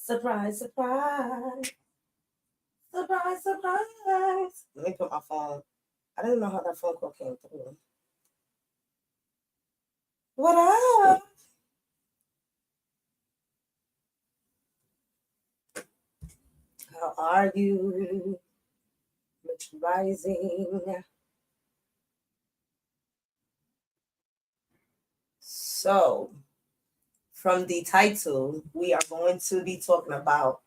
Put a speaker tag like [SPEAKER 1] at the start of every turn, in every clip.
[SPEAKER 1] Surprise, surprise. Surprise, surprise. Let me put my phone. I didn't know how that phone call came through. What up? How are you? Rich Rising. So, from the title, we are going to be talking about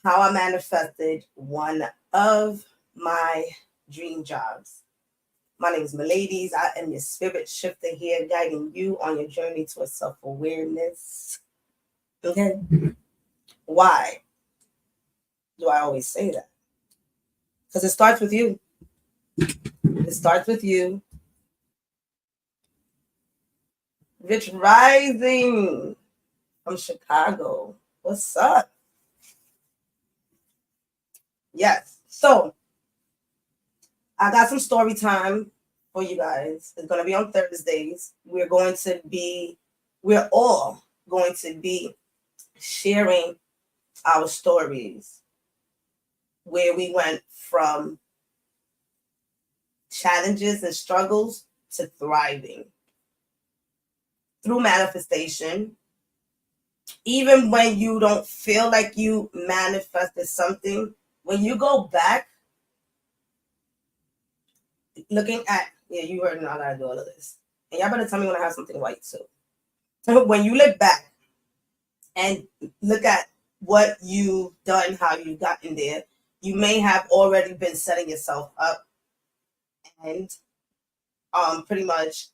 [SPEAKER 1] how I manifested one of my dream jobs. My name is Miladies. I am your spirit shifter here, guiding you on your journey towards self-awareness. Okay. Why do I always say that? Because it starts with you. It starts with you. Rich Rising from Chicago. What's up? Yes. So I got some story time for you guys. It's going to be on Thursdays. We're all going to be sharing our stories where we went from challenges and struggles to thriving through manifestation. Even when you don't feel like you manifested something, when you go back looking at, yeah, you heard me, I gotta do all of this. And y'all better tell me when I have something white too. So when you look back and look at what you've done, how you got in there, you may have already been setting yourself up and pretty much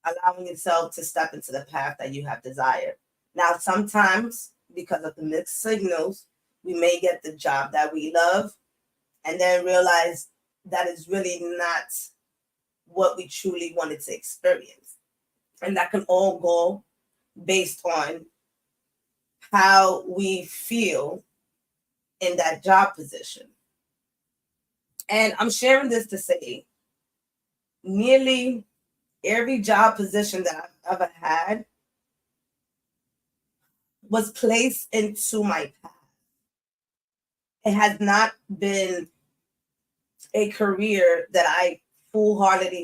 [SPEAKER 1] allowing yourself to step into the path that you have desired. Now, sometimes because of the mixed signals, we may get the job that we love and then realize that is really not what we truly wanted to experience. And that can all go based on how we feel in that job position. And I'm sharing this to say nearly every job position that I've ever had was placed into my path. It has not been a career that I full-hearted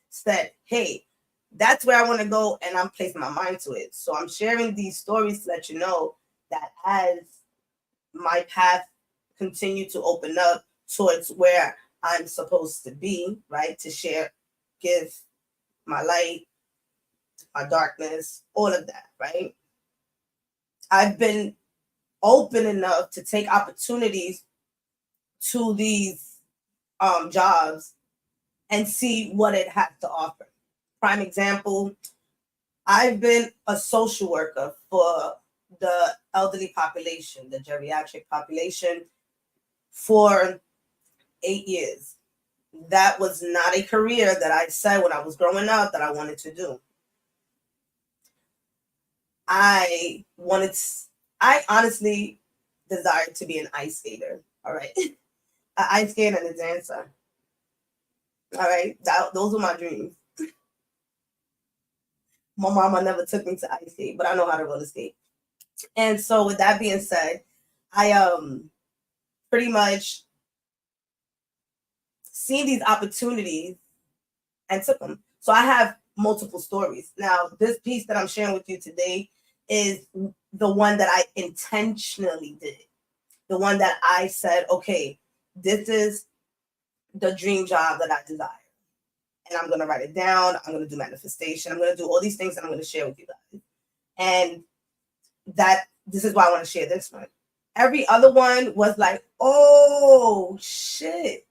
[SPEAKER 1] said, hey, that's where I want to go, and I'm placing my mind to it. So I'm sharing these stories to let you know that as my path continued to open up towards where I'm supposed to be, right, to share, give my light, my darkness, all of that, right? I've been open enough to take opportunities to these jobs and see what it has to offer. Prime example, I've been a social worker for the elderly population, the geriatric population, for 8 years. That was not a career that I said when I was growing up that I wanted to do. I honestly desired to be an ice skater. All right. An ice skater and a dancer. All right. Those were my dreams. My mama never took me to ice skate, but I know how to roller skate. And so with that being said, I pretty much seen these opportunities and took them. So I have multiple stories. Now, this piece that I'm sharing with you today is the one that I intentionally did. The one that I said, okay, this is the dream job that I desire. And I'm going to write it down. I'm going to do manifestation. I'm going to do all these things that I'm going to share with you guys. And this is why I want to share this one. Every other one was like, oh, shit.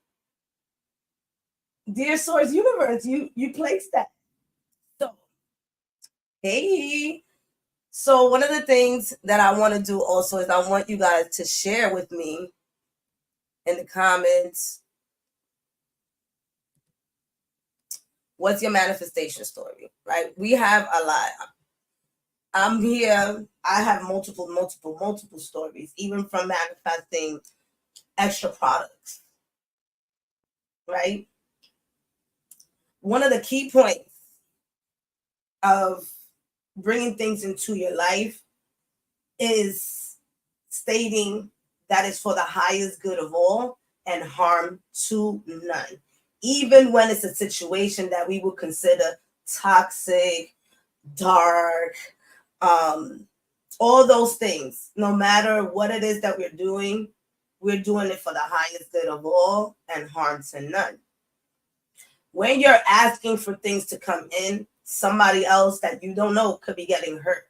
[SPEAKER 1] Dear Source Universe, you placed that. So, hey. So one of the things that I want to do also is I want you guys to share with me in the comments, what's your manifestation story, right? We have a lot. I'm here. I have multiple stories, even from manifesting extra products, right? One of the key points of bringing things into your life is stating that it's for the highest good of all and harm to none. Even when it's a situation that we would consider toxic, dark, all those things, no matter what it is that we're doing it for the highest good of all and harm to none. When you're asking for things to come in, somebody else that you don't know could be getting hurt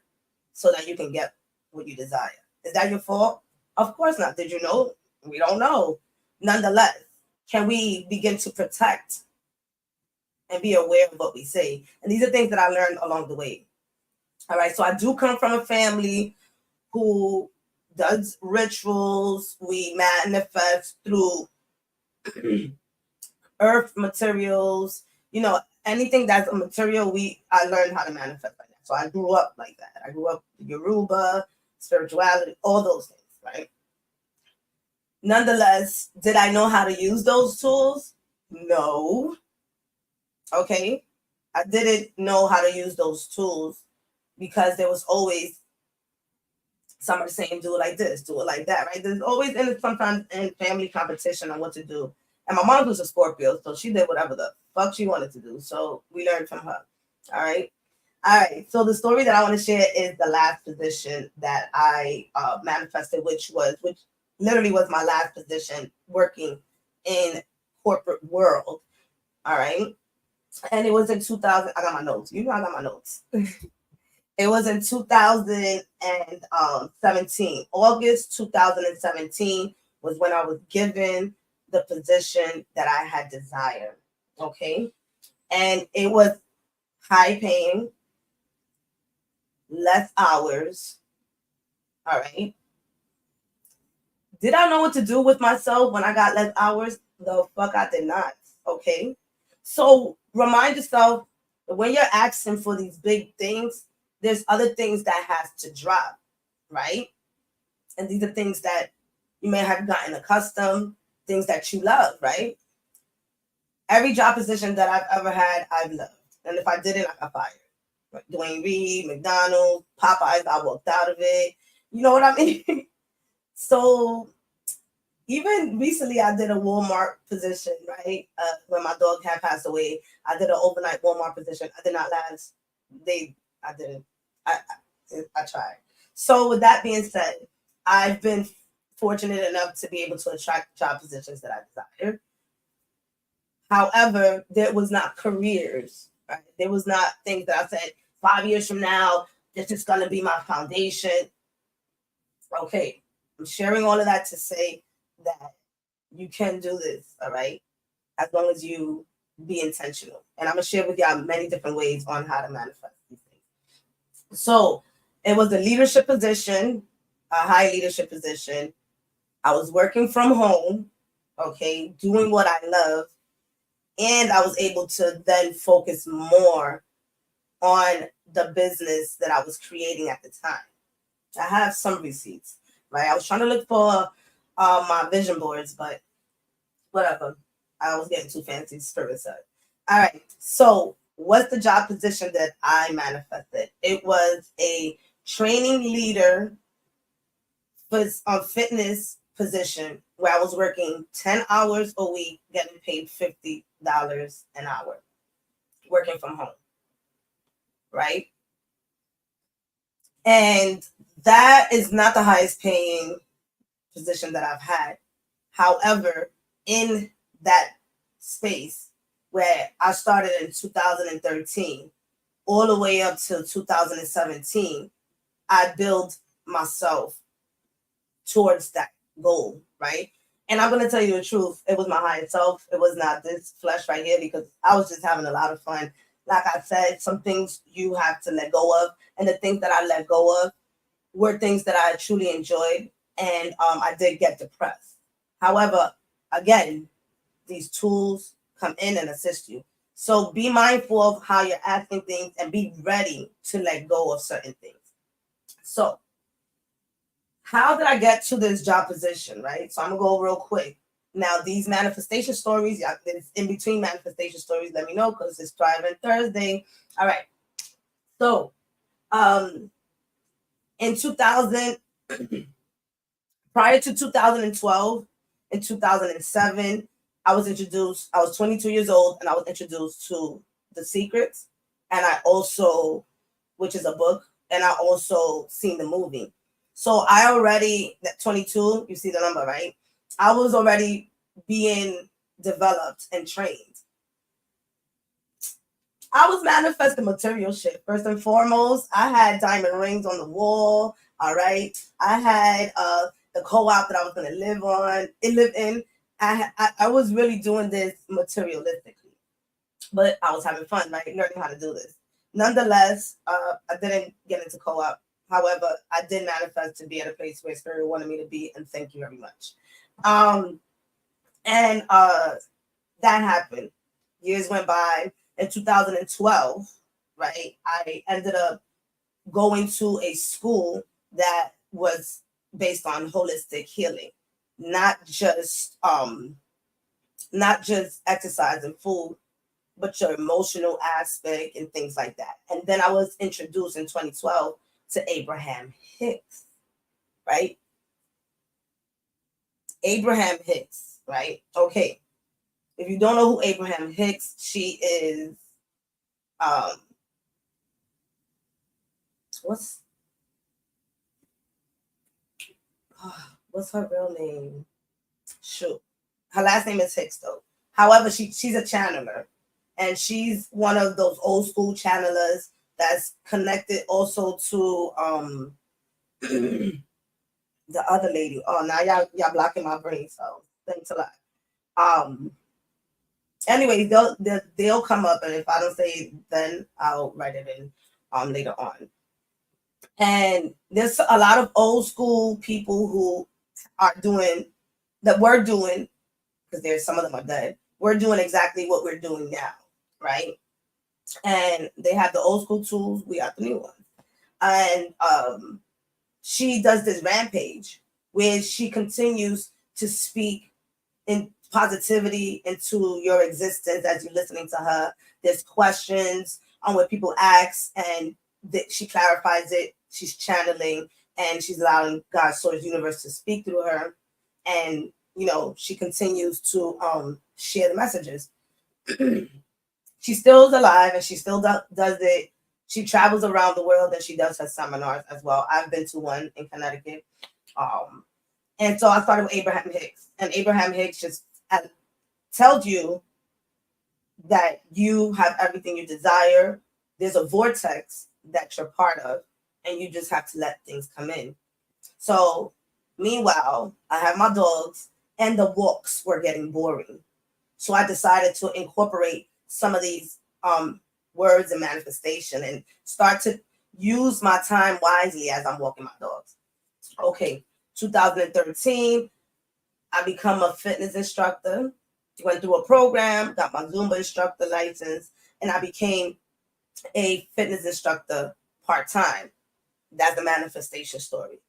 [SPEAKER 1] so that you can get what you desire. Is that your fault? Of course not. Did you know? We don't know. Nonetheless, can we begin to protect and be aware of what we say? And these are things that I learned along the way. All right. So I do come from a family who does rituals. We manifest through earth materials, anything that's a material, I learned how to manifest like that. So I grew up like that. I grew up Yoruba, spirituality, all those things, right? Nonetheless, did I know how to use those tools? No. Okay. I didn't know how to use those tools because there was always somebody saying, do it like this, do it like that, right? There's always sometimes in family competition on what to do. And my mom was a Scorpio, so she did whatever the fuck she wanted to do. So we learned from her. All right. So the story that I want to share is the last position that I manifested, which literally was my last position working in corporate world. All right. And it was in 2000. I got my notes. I got my notes. It was in 2017. August 2017 was when I was given the position that I had desired. Okay. And it was high paying, less hours. All right. Did I know what to do with myself when I got less hours? The fuck I did not. Okay. So remind yourself that when you're asking for these big things, there's other things that has to drop, right? And these are things that you may have gotten accustomed, things that you love, right? Every job position that I've ever had, I've loved. And if I didn't, I got fired. Like Dwayne Reed, McDonald's, Popeyes, I walked out of it. You know what I mean? So even recently, I did a Walmart position, right? When my dog had passed away, I did an overnight Walmart position. I did not last. I didn't. I tried. So with that being said, I've been fortunate enough to be able to attract job positions that I desired. However, there was not careers, right? There was not things that I said 5 years from now, this is going to be my foundation. Okay, I'm sharing all of that to say that you can do this, all right? As long as you be intentional. And I'm going to share with y'all many different ways on how to manifest these things. So it was a leadership position, a high leadership position. I was working from home, okay, doing what I love. And I was able to then focus more on the business that I was creating at the time. I have some receipts, right? I was trying to look for my vision boards, but whatever. I was getting too fancy, spirit side. All right. So what's the job position that I manifested? It was a training leader fitness position where I was working 10 hours a week, getting paid $50 an hour, working from home, right? And that is not the highest paying position that I've had. However, in that space where I started in 2013, all the way up to 2017, I built myself towards that goal, right? And I'm going to tell you the truth. It was my higher self. It was not this flesh right here because I was just having a lot of fun. Like I said, some things you have to let go of. And the things that I let go of were things that I truly enjoyed. And I did get depressed. However, again, these tools come in and assist you. So be mindful of how you're asking things and be ready to let go of certain things. So how did I get to this job position, right? So I'm going to go real quick. Now, these manifestation stories, it's in between manifestation stories, let me know because it's Thriving Thursday. All right. So In 2000, prior to 2012, in 2007, I was 22 years old, and I was introduced to The Secrets, and I also, which is a book, and I also seen the movie. So I already, that 22, you see the number, right? I was already being developed and trained. I was manifesting material shit. First and foremost, I had diamond rings on the wall. All right. I had the co-op that I was going to live in. I was really doing this materialistically, but I was having fun, right? Learning how to do this. Nonetheless, I didn't get into co-op. However, I did manifest to be at a place where Spirit wanted me to be, and thank you very much. And that happened. Years went by. In 2012, right, I ended up going to a school that was based on holistic healing, not just exercise and food, but your emotional aspect and things like that. And then I was introduced in 2012 to Abraham Hicks, right? Abraham Hicks, right? Okay. If you don't know who Abraham Hicks, she is what's her real name? Shoot. Her last name is Hicks though. However, she's a channeler, and she's one of those old school channelers that's connected also to the other lady. Oh, now y'all blocking my brain, so thanks a lot. Anyway, they'll come up, and if I don't say it, then I'll write it in later on. And there's a lot of old school people who are doing that we're doing, because there's some of them are dead. We're doing exactly what we're doing now, right? And they have the old school tools, we have the new ones. And she does this rampage where she continues to speak in positivity into your existence as you're listening to her. There's questions on what people ask, and she clarifies it. She's channeling, and she's allowing God's source universe to speak through her. And she continues to share the messages. She still is alive, and she still does it. She travels around the world, and she does her seminars as well. I've been to one in Connecticut. And so I started with Abraham Hicks, and Abraham Hicks just tells you that you have everything you desire. There's a vortex that you're part of, and you just have to let things come in. So meanwhile, I have my dogs, and the walks were getting boring. So I decided to incorporate some of these words and manifestation and start to use my time wisely as I'm walking my dogs. Okay, 2013, I become a fitness instructor, went through a program, got my Zumba instructor license, and I became a fitness instructor part-time. That's the manifestation story.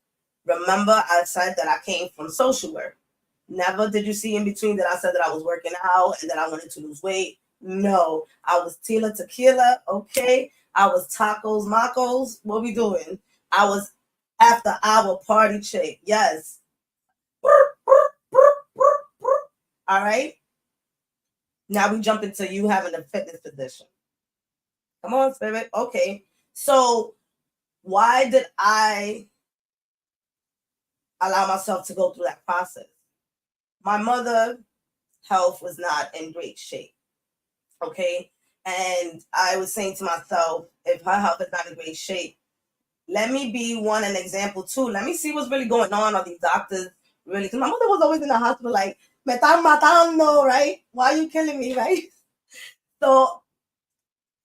[SPEAKER 1] Remember, I said that I came from social work. Never did you see in between that I said that I was working out and that I wanted to lose weight. No, I was Tila Tequila, okay? I was tacos, macos. What we doing? I was after hour party chick. Yes. All right. Now we jump into you having a fitness position. Come on, Spirit. Okay. So why did I allow myself to go through that process? My mother's health was not in great shape. Okay. And I was saying to myself, if her health is not in great shape, let me be an example too. Let me see what's really going on. Are these doctors really? Because my mother was always in the hospital like, me están matando, right? Why are you killing me, right? So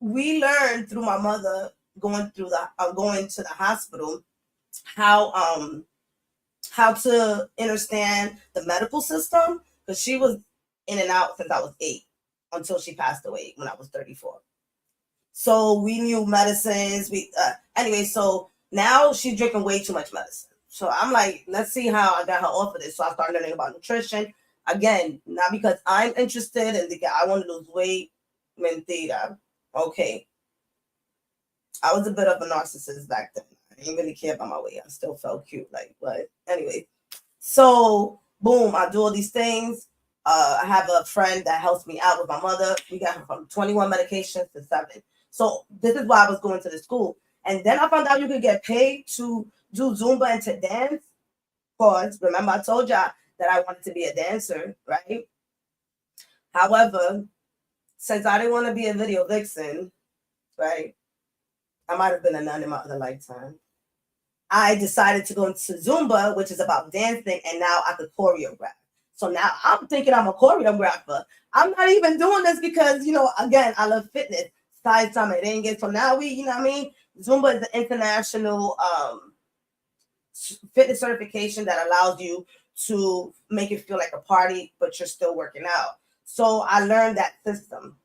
[SPEAKER 1] we learned through my mother going to the hospital how to understand the medical system, because she was in and out since I was 8 until she passed away when I was 34. So we knew medicines. Anyway, so now she's drinking way too much medicine. So I'm like, let's see how I got her off of this. So I started learning about nutrition. Again, not because I'm interested and I want to lose weight. Mentira. Okay. I was a bit of a narcissist back then. I didn't really care about my weight. I still felt cute. Like, but anyway. So boom, I do all these things. I have a friend that helps me out with my mother. We got her from 21 medications to 7. So this is why I was going to the school. And then I found out you could get paid to do Zumba and to dance. Because remember, I told y'all that I wanted to be a dancer, right? However, since I didn't want to be a video vixen, right? I might have been a nun in my other lifetime. I decided to go into Zumba, which is about dancing, and now I could choreograph. So now I'm thinking I'm a choreographer. I'm not even doing this because, again, I love fitness. Side summit didn't get. So now we, you know what I mean? Zumba is an international fitness certification that allows you to make it feel like a party, but you're still working out. So I learned that system,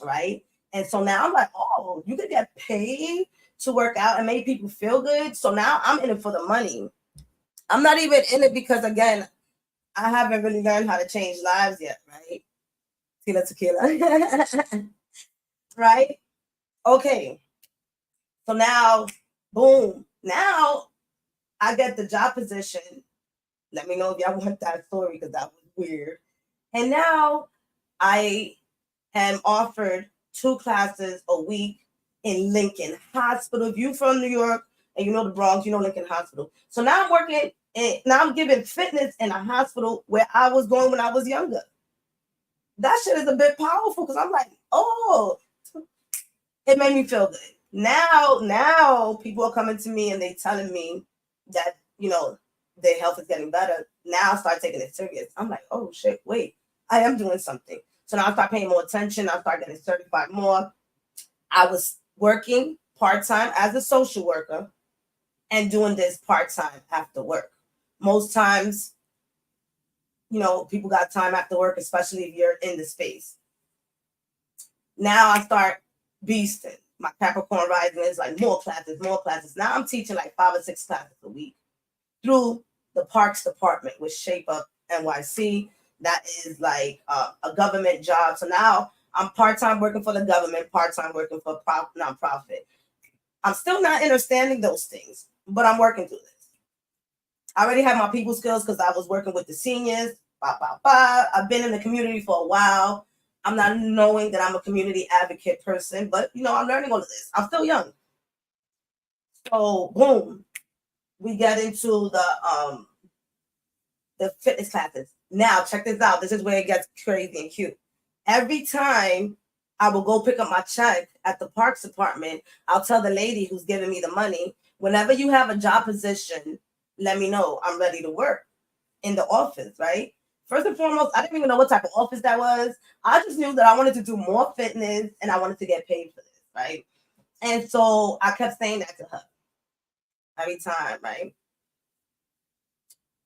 [SPEAKER 1] right? And so now I'm like, oh, you could get paid to work out and make people feel good. So now I'm in it for the money. I'm not even in it because, again, I haven't really learned how to change lives yet, right? Tequila. Right? Okay. So now, boom. Now I get the job position. Let me know if y'all want that story because that was weird. And now I am offered 2 classes a week in Lincoln Hospital. If you're from New York and you know the Bronx, you know Lincoln Hospital. So now I'm working, now I'm giving fitness in a hospital where I was going when I was younger. That shit is a bit powerful because I'm like, oh, it made me feel good. Now people are coming to me and they telling me that, their health is getting better. Now I start taking it serious. I'm like, oh shit, wait, I am doing something. So now I start paying more attention. I start getting certified more. I was working part-time as a social worker and doing this part-time after work. Most times, people got time after work, especially if you're in the space. Now I start beasting. My Capricorn rising is like more classes. Now I'm teaching like 5 or 6 classes a week through the Parks Department with Shape Up NYC. That is like a government job. So now I'm part-time working for the government, part-time working for a nonprofit. I'm still not understanding those things, but I'm working through this. I already have my people skills because I was working with the seniors. I've been in the community for a while. I'm not knowing that I'm a community advocate person, but I'm learning all of this. I'm still young. So boom, we get into the fitness classes. Now check this out. This is where it gets crazy and cute. Every time I will go pick up my check at the Parks Department, I'll tell the lady who's giving me the money, whenever you have a job position, let me know. I'm ready to work in the office, right? First and foremost, I didn't even know what type of office that was. I just knew that I wanted to do more fitness and I wanted to get paid for this, right? And so I kept saying that to her every time, right?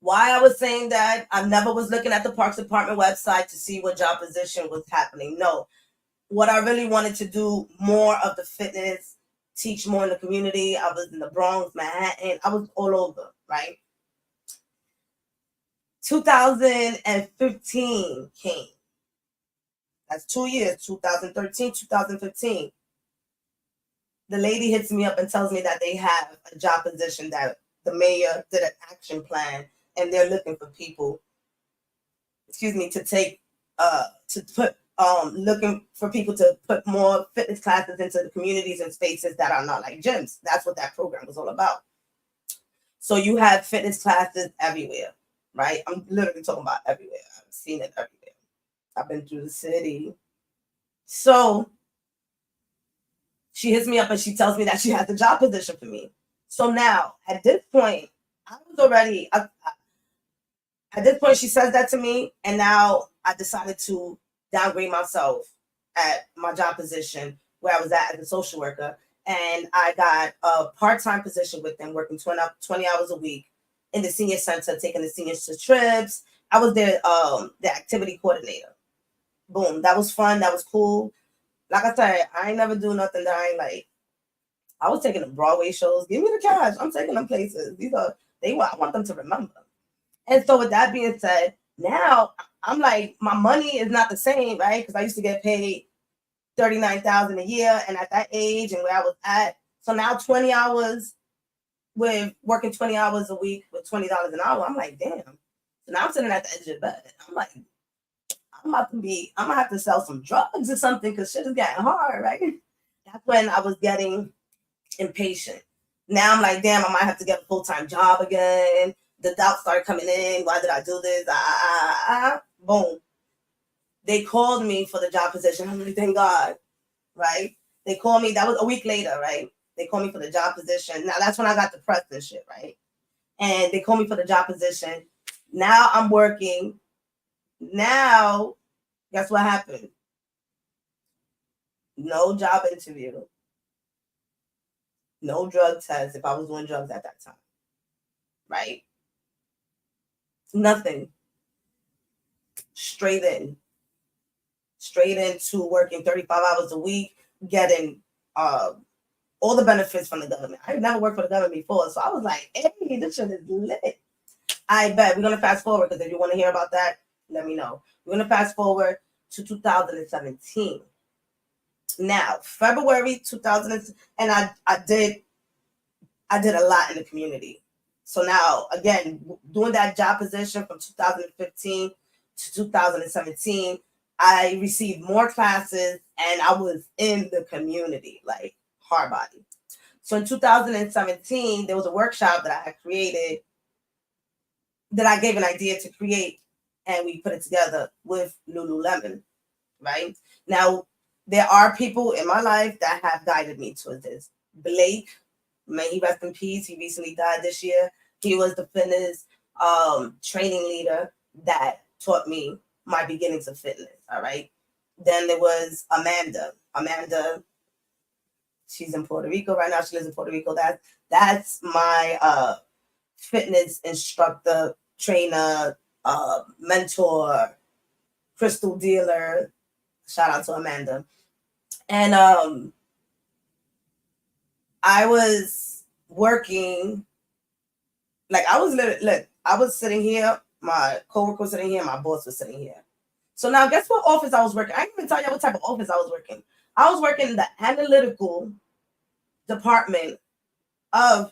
[SPEAKER 1] Why I was saying that, I never was looking at the Parks Department website to see what job position was happening. No. What I really wanted to do more of the fitness, teach more in the community. I was in the Bronx, Manhattan. I was all over, right? 2015 came. That's 2 years, 2013, 2015. The lady hits me up and tells me that they have a job position that the mayor did an action plan and they're looking for people, to take, looking for people to put more fitness classes into the communities and spaces that are not like gyms. That's what that program was all about. So you have fitness classes everywhere, right? I'm literally talking about everywhere. I've seen it everywhere. I've been through the city. So she hits me up and she tells me that she has a job position for me. So now, at this point, I was already, at this point, she says that to me, and now I decided to downgrade myself at my job position where I was at as a social worker. And I got a part-time position with them, working 20 hours a week in the senior center, taking the seniors to trips. I was the activity coordinator. Boom. That was fun. That was cool. Like I said, I ain't never do nothing that I ain't like. I was taking them Broadway shows. Give me the cash. I'm taking them places. I want them to remember. And so with that being said, now I'm like, my money is not the same, right? Because I used to get paid $39,000 a year, and at that age and where I was at, so now 20 hours with working 20 hours a week with $20 an hour. I'm like, damn. So now I'm sitting at the edge of the bed. I'm like, I'm gonna have to sell some drugs or something because shit is getting hard, right? That's when I was getting impatient. Now I'm like, damn, I might have to get a full-time job again. The doubts started coming in. Why did I do this? Boom. They called me for the job position. I'm like, thank God, right? They called me. That was a week later, right? They called me for the job position. Now that's when I got depressed and shit, right? And they called me for the job position. Now I'm working. Now, guess what happened? No job interview. No drug test if I was doing drugs at that time, right? Nothing. Straight into working 35 hours a week, getting all the benefits from the government. I've never worked for the government before, so I was like, hey, this shit is lit. I bet we're going to fast forward, because if you want to hear about that, let me know. We're going to fast forward to 2017. Now, February 2000, and I did a lot in the community. So now, again, doing that job position from 2015 to 2017, I received more classes and I was in the community, like hard body. So in 2017, there was a workshop that I had created, that I gave an idea to create, and we put it together with Lululemon, right? Now, there are people in my life that have guided me towards this. Blake, may he rest in peace. He recently died this year. He was the fitness training leader that taught me my beginnings of fitness. All right. Then there was Amanda. Amanda, she's in Puerto Rico right now. She lives in Puerto Rico. That's my fitness instructor, trainer, mentor, crystal dealer. Shout out to Amanda. And I was working, like I was sitting here, my coworker was sitting here, my boss was sitting here. So now guess what office I was working? I didn't even tell you what type of office I was working. I was working in the analytical department of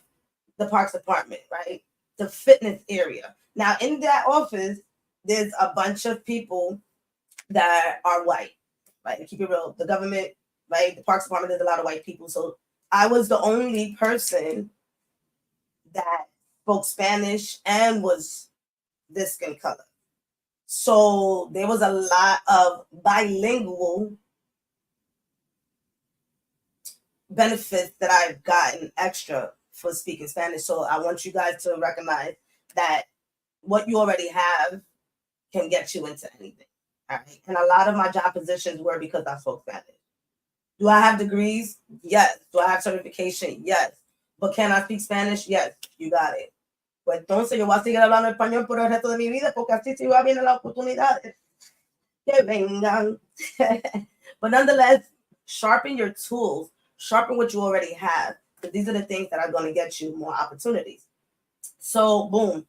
[SPEAKER 1] the parks department, right? The fitness area. Now in that office, there's a bunch of people that are white, right? To keep it real, the government, right? The parks department, there's a lot of white people. So I was the only person that spoke Spanish and was this skin color. So there was a lot of bilingual benefits that I've gotten extra for speaking Spanish. So I want you guys to recognize that what you already have can get you into anything. All right. And a lot of my job positions were because I spoke Spanish. Do I have degrees? Yes. Do I have certification? Yes. But can I speak Spanish? Yes. You got it. Pues entonces yo voy a seguir hablando español por el resto de mi vida, porque así sí va a venir las oportunidades que vengan. But nonetheless, sharpen your tools, sharpen what you already have, because these are the things that are going to get you more opportunities. So boom,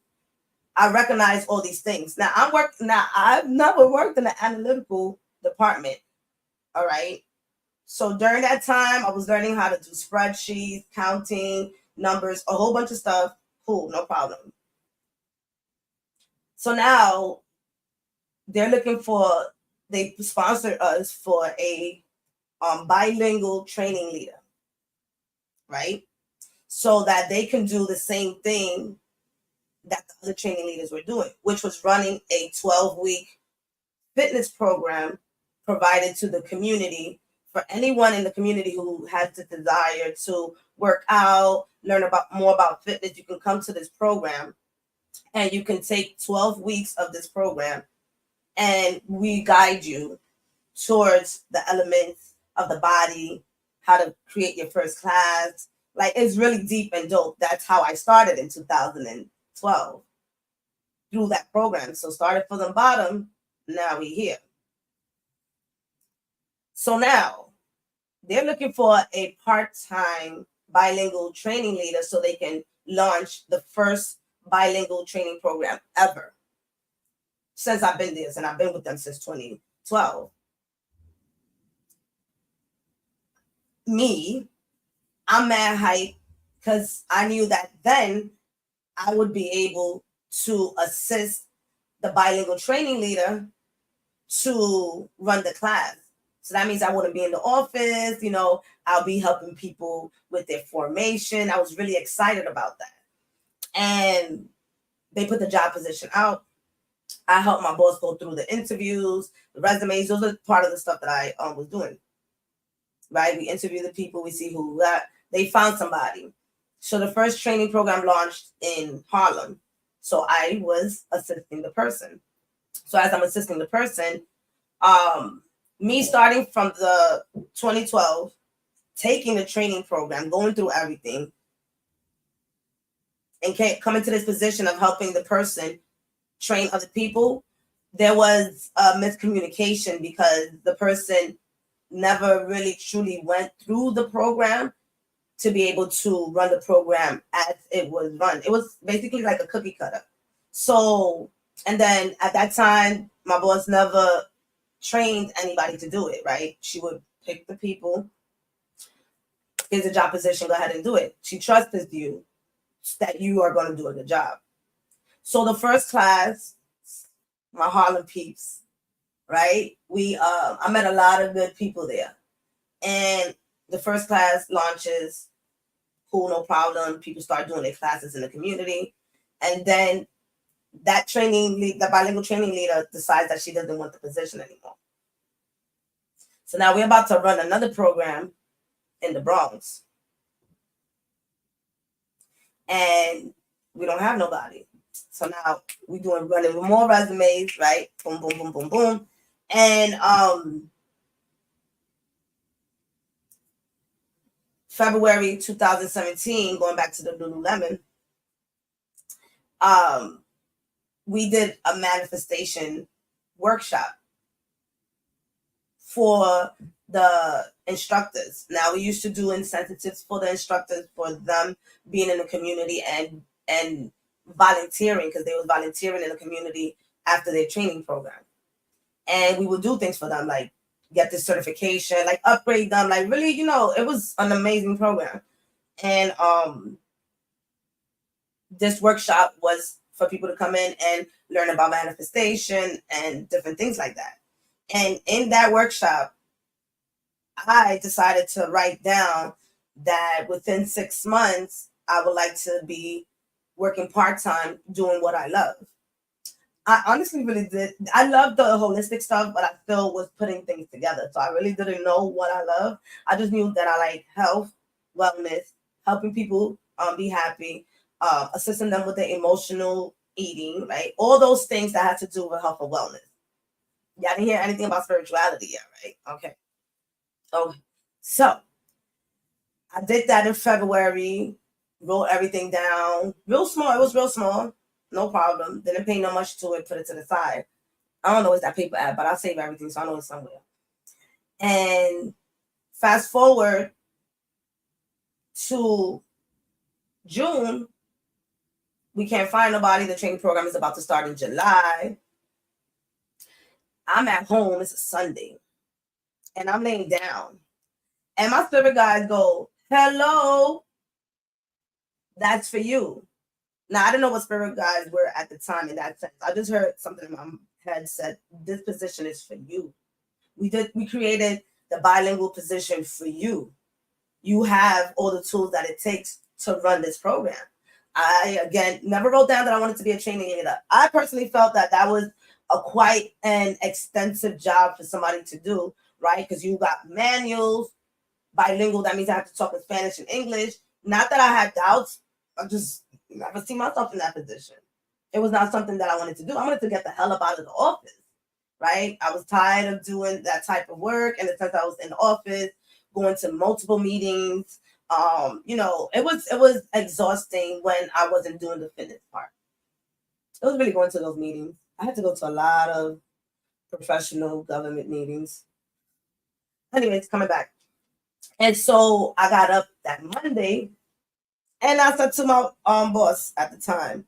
[SPEAKER 1] I recognize all these things. Now I've never worked in the analytical department. All right. So during that time, I was learning how to do spreadsheets, counting, numbers, a whole bunch of stuff. Cool, no problem. So now they sponsored us for a bilingual training leader, right? So that they can do the same thing that the other training leaders were doing, which was running a 12-week fitness program provided to the community for anyone in the community who has the desire to work out, learn more about fitness. You can come to this program and you can take 12 weeks of this program, and we guide you towards the elements of the body, how to create your first class. Like, it's really deep and dope. That's how I started in 2012 through that program. So started from the bottom, now we're here. So now they're looking for a part-time bilingual training leader so they can launch the first bilingual training program ever since I've been there, and I've been with them since 2012. Me, I'm mad hype because I knew that then I would be able to assist the bilingual training leader to run the class. So that means I wouldn't be in the office, I'll be helping people with their formation. I was really excited about that. And they put the job position out. I helped my boss go through the interviews, the resumes. Those are part of the stuff that I was doing. Right? We interview the people, we see who they found somebody. So the first training program launched in Harlem. So I was assisting the person. So as I'm assisting the person, me starting from the 2012, taking the training program, going through everything, and coming to this position of helping the person train other people, there was a miscommunication because the person never really truly went through the program to be able to run the program as it was run. It was basically like a cookie cutter. So, and then at that time, my boss never trained anybody to do it, right? She would pick the people, here's a job position, go ahead and do it. She trusted you that you are going to do a good job. So the first class, my Harlem peeps, right? I met a lot of good people there. And the first class launches, cool, no problem. People start doing their classes in the community. And then that the bilingual training leader decides that she doesn't want the position anymore. So now we're about to run another program in the Bronx. And we don't have nobody. So now we're running with more resumes, right? Boom, boom, boom, boom, boom. And February 2017, going back to the Lululemon, we did a manifestation workshop for the instructors. Now, we used to do incentives for the instructors for them being in the community and volunteering, because they were volunteering in the community after their training program. And we would do things for them, like get this certification, like upgrade them, like really, it was an amazing program. And this workshop was for people to come in and learn about manifestation and different things like that. And in that workshop, I decided to write down that within 6 months, I would like to be working part-time doing what I love. I honestly really did. I love the holistic stuff, but I still was putting things together. So I really didn't know what I love. I just knew that I like health, wellness, helping people be happy, assisting them with their emotional eating, right? All those things that had to do with health and wellness. Y'all didn't hear anything about spirituality yet, right? Okay. So I did that in February, wrote everything down. Real small. It was real small. No problem. Didn't pay no much to it, put it to the side. I don't know what's that paper at, but I'll save everything so I know it's somewhere. And fast forward to June, we can't find nobody. The training program is about to start in July. I'm at home. It's a Sunday. And I'm laying down. And my spirit guides go, hello, that's for you. Now, I didn't know what spirit guides were at the time in that sense. I just heard something in my head said, this position is for you. We created the bilingual position for you. You have all the tools that it takes to run this program. I, again, never wrote down that I wanted to be a training leader. I personally felt that was quite an extensive job for somebody to do, right? Because you got manuals, bilingual, that means I have to talk in Spanish and English. Not that I had doubts, I just never see myself in that position. It was not something that I wanted to do. I wanted to get the hell up out of the office, right? I was tired of doing that type of work, in the sense I was in the office, going to multiple meetings. It was exhausting when I wasn't doing the fitness part. It was really going to those meetings. I had to go to a lot of professional government meetings. Anyways, coming back. And so I got up that Monday and I said to my boss at the time,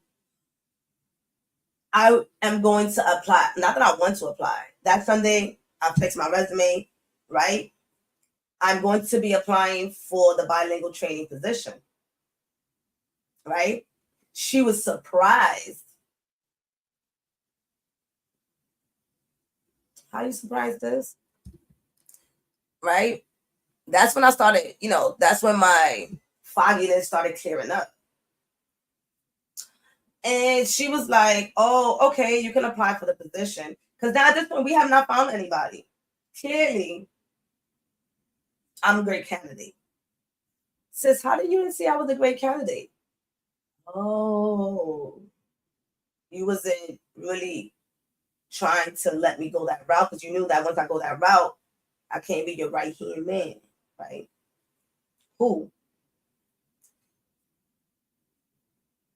[SPEAKER 1] I am going to apply. Not that I want to apply. That Sunday, I fixed my resume, right? I'm going to be applying for the bilingual training position. right? She was surprised. How you surprised this? Right? That's when I started, that's when my fogginess started clearing up. And she was like, oh, okay, you can apply for the position. Because now at this point, we have not found anybody. Clearly, I'm a great candidate. Sis, how did you see I was a great candidate? Oh, you wasn't really trying to let me go that route because you knew that once I go that route, I can't be your right-hand man, right? Who?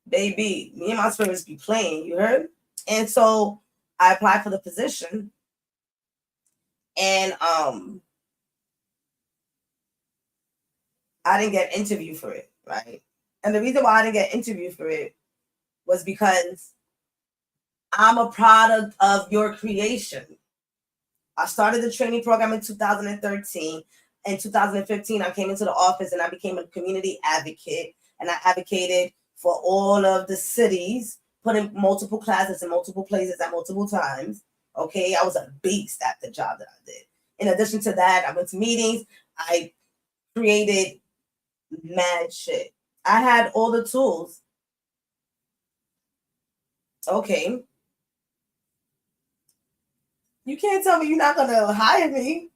[SPEAKER 1] Baby, me and my spirits be playing, you heard? And so I applied for the position, and I didn't get interviewed for it, right? And the reason why I didn't get interviewed for it was because I'm a product of your creation. I started the training program in 2013. In 2015, I came into the office and I became a community advocate, and I advocated for all of the cities, put in multiple classes in multiple places at multiple times. Okay, I was a beast at the job that I did. In addition to that, I went to meetings. I created mad shit. I had all the tools. Okay. You can't tell me you're not going to hire me.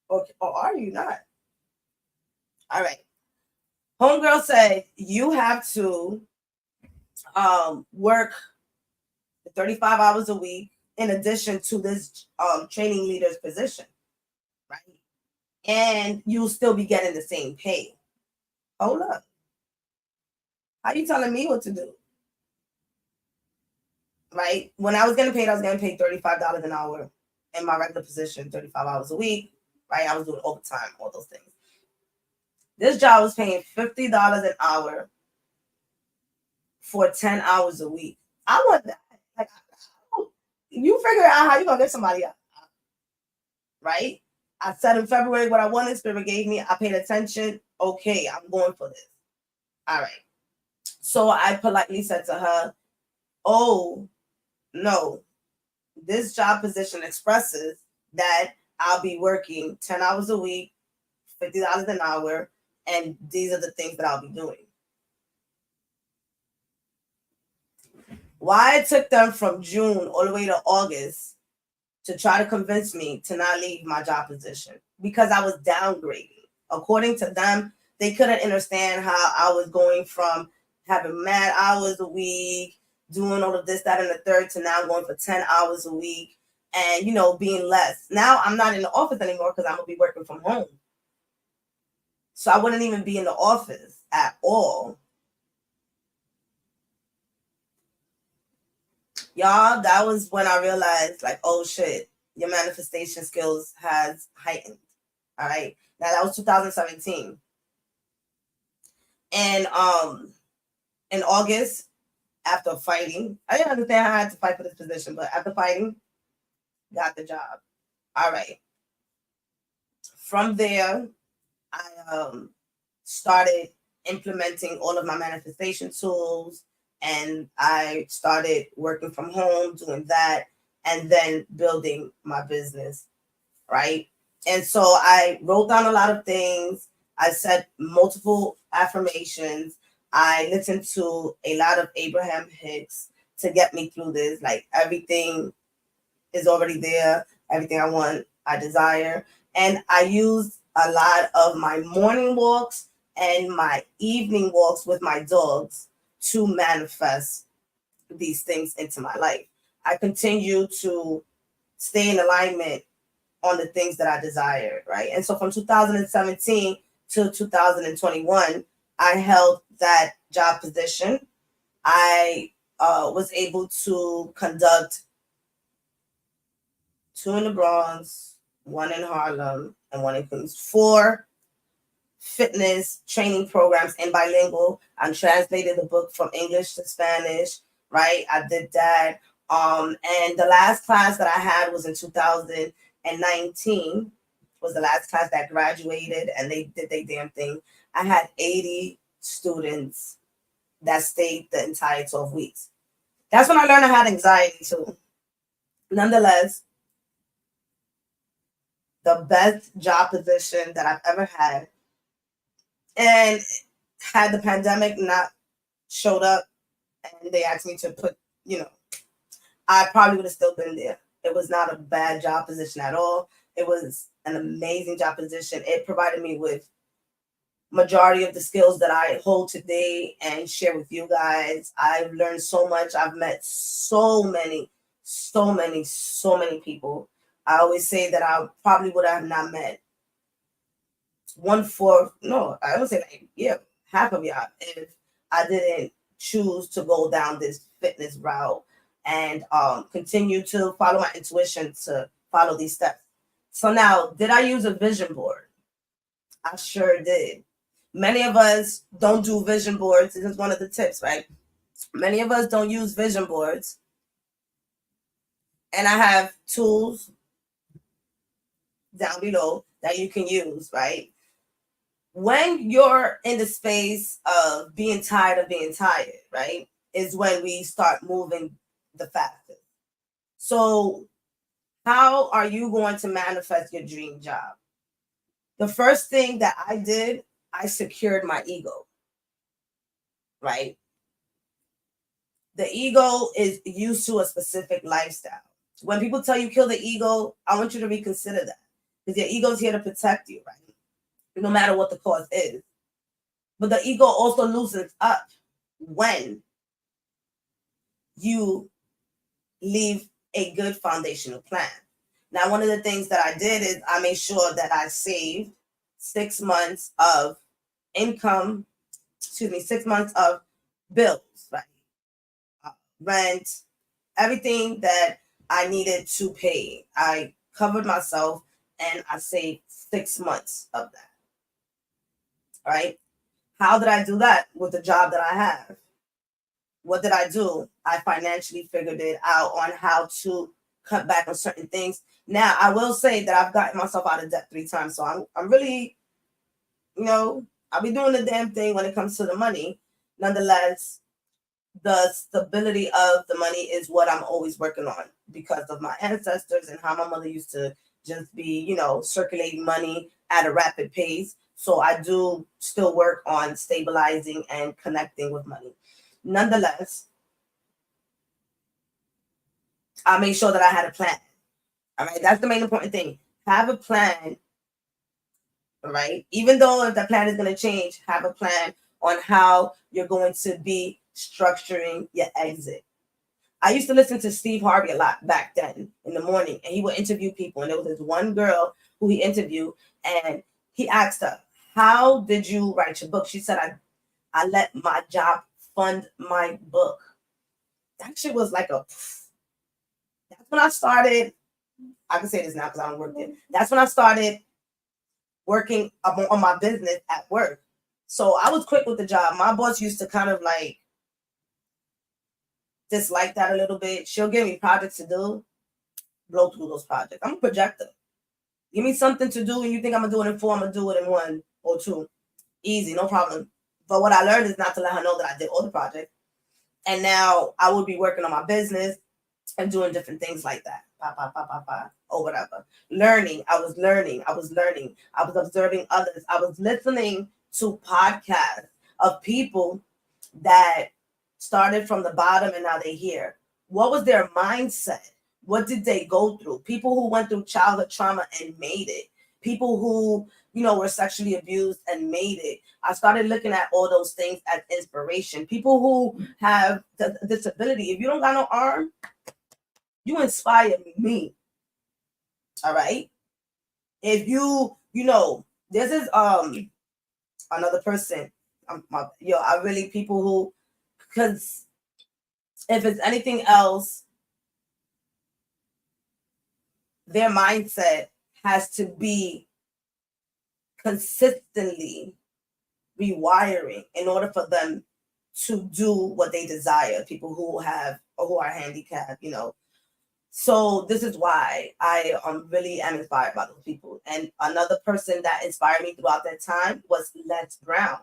[SPEAKER 1] Or are you not? All right. Homegirl said you have to work 35 hours a week in addition to this training leader's position, right? And you'll still be getting the same pay. Hold up. How you telling me what to do? Right? When I was getting paid $35 an hour in my regular position, 35 hours a week, right? I was doing overtime, all those things. This job was paying $50 an hour for 10 hours a week. I want that. Like, you figure out how you're going to get somebody out, right? I said in February what I wanted, Spirit gave me, I paid attention. Okay, I'm going for this. All right. So I politely said to her, oh, no, this job position expresses that I'll be working 10 hours a week, $50 an hour, and these are the things that I'll be doing. Why it took them from June all the way to August to try to convince me to not leave my job position? Because I was downgrading. According to them, they couldn't understand how I was going from having mad hours a week, doing all of this, that, and the third, to now going for 10 hours a week and, being less. Now I'm not in the office anymore because I'm going to be working from home. So I wouldn't even be in the office at all. Y'all, that was when I realized, like, oh shit, your manifestation skills has heightened. All right. Now that was 2017. And in August, after fighting, I didn't understand how I had to fight for this position, but after fighting, got the job. All right. From there, I started implementing all of my manifestation tools, and I started working from home, doing that, and then building my business, right? And so I wrote down a lot of things. I said multiple affirmations. I listened to a lot of Abraham Hicks to get me through this. Like, everything is already there. Everything I want, I desire. And I used a lot of my morning walks and my evening walks with my dogs to manifest these things into my life. I continue to stay in alignment on the things that I desire, right? And so from 2017 to 2021, I held that job position. I was able to conduct 2 in the Bronx, 1 in Harlem, and 1 in Queens. 4 fitness training programs in Bilingual. I translated the book from English to Spanish, right? I did that. And the last class that I had was in 2019, was the last class that graduated, and they did their damn thing. I had 80 students that stayed the entire 12 weeks. That's when I learned I had anxiety too. Nonetheless, the best job position that I've ever had, and had the pandemic not showed up and they asked me to put, I probably would have still been there. It was not a bad job position at all. It was an amazing job position. It provided me with majority of the skills that I hold today and share with you guys. I've learned so much. I've met so many people. I always say that I probably would have not met half of y'all if I didn't choose to go down this fitness route and continue to follow my intuition to follow these steps. So now, did I use a vision board? I sure did. Many of us don't do vision boards. This is one of the tips, right? Many of us don't use vision boards. And I have tools down below that you can use, right? When you're in the space of being tired of being tired, right, is when we start moving the fastest. So how are you going to manifest your dream job? The first thing that I did, I secured my ego, right? The ego is used to a specific lifestyle. When people tell you kill the ego, I want you to reconsider that, because your ego is here to protect you, right? No matter what the cause is. But the ego also loosens up when you leave a good foundational plan. Now, one of the things that I did is I made sure that I saved 6 months of income, 6 months of bills, right? Rent, everything that I needed to pay. I covered myself and I saved 6 months of that. All right. How did I do that with the job that I have? What did I do? I financially figured it out on how to cut back on certain things. Now, I will say that I've gotten myself out of debt 3 times. So I'm really, I'll be doing the damn thing when it comes to the money. Nonetheless, the stability of the money is what I'm always working on because of my ancestors and how my mother used to just be, circulating money at a rapid pace. So I do still work on stabilizing and connecting with money. Nonetheless, I made sure that I had a plan. All right. That's the main important thing. Have a plan. All right. Even though if that plan is going to change, have a plan on how you're going to be structuring your exit. I used to listen to Steve Harvey a lot back then in the morning, and he would interview people. And there was this one girl who he interviewed, and he asked her, how did you write your book? She said, I let my job fund my book. That shit was like that's when I started. I can say this now because I don't work there. That's when I started working on my business at work. So I was quick with the job. My boss used to kind of like dislike that a little bit. She'll give me projects to do, blow through those projects. I'm a projector. Give me something to do and you think I'm going to do it in 4, I'm going to do it in 1 or 2. Easy, no problem. But what I learned is not to let her know that I did all the projects. And now I would be working on my business and doing different things like that. Or whatever. I was learning. I was observing others. I was listening to podcasts of people that started from the bottom and now they're here. What was their mindset? What did they go through? People who went through childhood trauma and made it. People who, were sexually abused and made it. I started looking at all those things as inspiration. People who have the disability. If you don't got no arm, you inspire me. All right. If this is another person. I really people who, because if it's anything else, their mindset has to be consistently rewiring in order for them to do what they desire. People who are handicapped, So this is why I really am inspired by those people. And another person that inspired me throughout that time was Les Brown.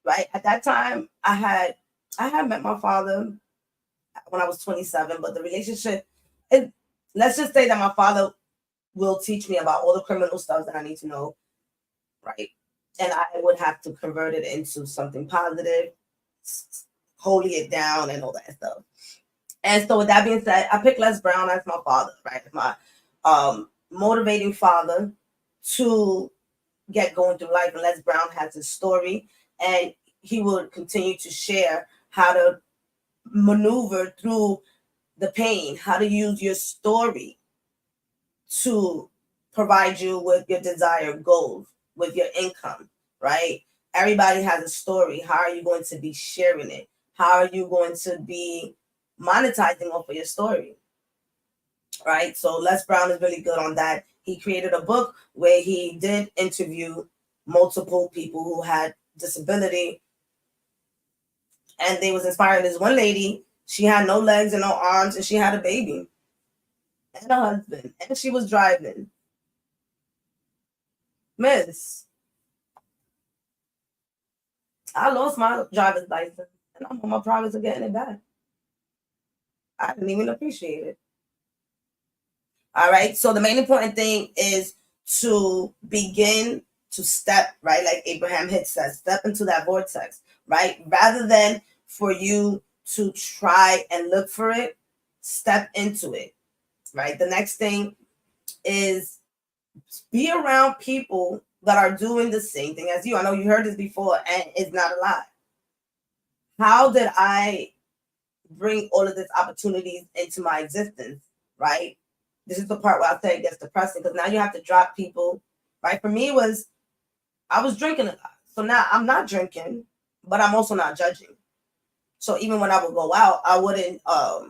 [SPEAKER 1] right? At that time, I had met my father when I was 27, but the relationship, let's just say that my father will teach me about all the criminal stuff that I need to know, right? And I would have to convert it into something positive, holding it down, and all that stuff. And so, with that being said, I picked Les Brown as my father, right? My motivating father to get going through life. And Les Brown has his story, and he will continue to share how to maneuver through the pain, how to use your story to provide you with your desired goals, with your income, right? Everybody has a story. How are you going to be sharing it? How are you going to be monetizing off of your story, right? So Les Brown is really good on that. He created a book where he did interview multiple people who had disability, and they was inspiring. This one lady, she had no legs and no arms, and she had a baby and a husband, and she was driving. Miss, I lost my driver's license, and I'm on my promise of getting it back. I didn't even appreciate it. All right. So the main important thing is to begin to step, right? Like Abraham Hicks says, step into that vortex, right? Rather than for you to try and look for it, step into it, right? The next thing is be around people that are doing the same thing as you. I know you heard this before, and it's not a lie. How did I bring all of these opportunities into my existence, right? This is the part where I say it gets depressing, because now you have to drop people, right? For me, I was drinking a lot. So now I'm not drinking, but I'm also not judging. So even when I would go out, I wouldn't, how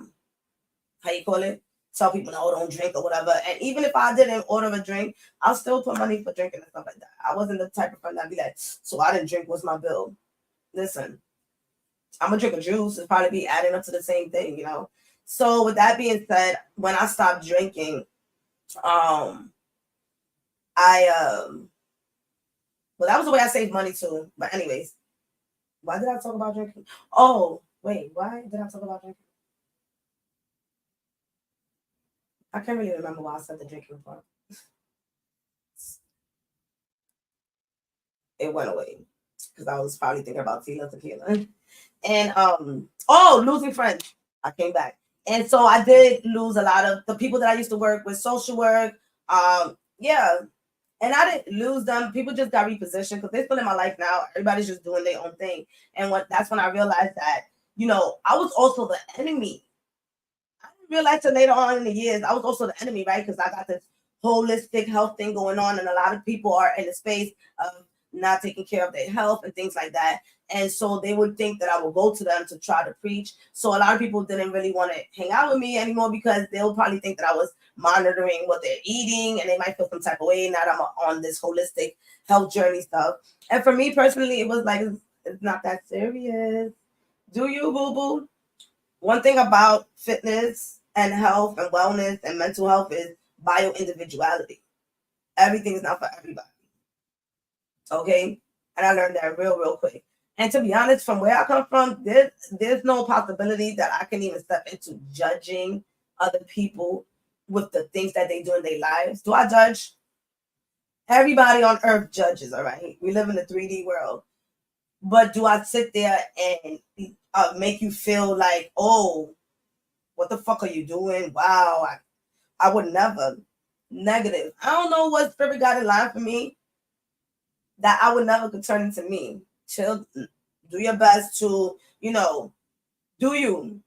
[SPEAKER 1] you call it? Tell people, no, don't drink or whatever. And even if I didn't order a drink, I'll still put money for drinking and stuff like that. I wasn't the type of friend that'd be like, so I didn't drink, what's my bill? Listen, I'm gonna drink a juice. It'll probably be adding up to the same thing, you know? So with that being said, when I stopped drinking, well, that was the way I saved money too. But anyways, why did I talk about drinking? Oh, wait, why did I talk about drinking? I can't really remember why I said the drinking part. It went away because I was probably thinking about tequila. And losing friends. I came back. And so I did lose a lot of the people that I used to work with, social work. Yeah. And I didn't lose them. People just got repositioned because they're still in my life now. Everybody's just doing their own thing. And that's when I realized that, I was also the enemy. I didn't realize till later on in the years, I was also the enemy, right? Because I got this holistic health thing going on, and a lot of people are in the space of not taking care of their health and things like that. And so they would think that I would go to them to try to preach. So a lot of people didn't really want to hang out with me anymore because they'll probably think that I was monitoring what they're eating, and they might feel some type of way now that I'm on this holistic health journey stuff. And for me personally, it was like, it's not that serious. Do you, boo-boo? One thing about fitness and health and wellness and mental health is bio-individuality. Everything is not for everybody. Okay? And I learned that real quick. And to be honest, from where I come from, there's no possibility that I can even step into judging other people with the things that they do in their lives. Do I judge? Everybody on earth judges, all right? We live in a 3D world. But do I sit there and make you feel like, oh, what the fuck are you doing? Wow, I would never. Negative. I don't know what spirit got in line for me that I would never could turn into me. Chill, do your best to, do you.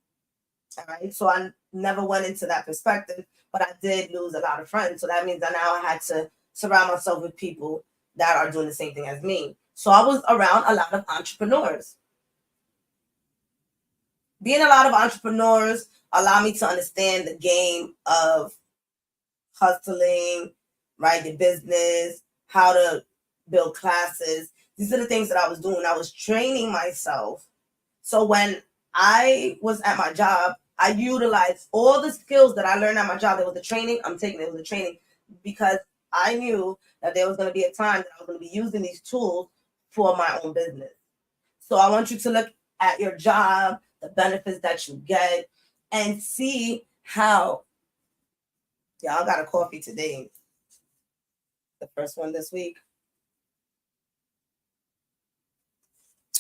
[SPEAKER 1] All right. So I never went into that perspective, but I did lose a lot of friends. So that means that now I had to surround myself with people that are doing the same thing as me. So I was around a lot of entrepreneurs. Being a lot of entrepreneurs allowed me to understand the game of hustling, right? The business, how to build classes. These are the things that I was doing. I was training myself. So when I was at my job, I utilized all the skills that I learned at my job. There was a training. I'm taking it. It was a training because I knew that there was going to be a time that I was going to be using these tools for my own business. So I want you to look at your job, the benefits that you get, and see how, y'all got a coffee today. The first one this week.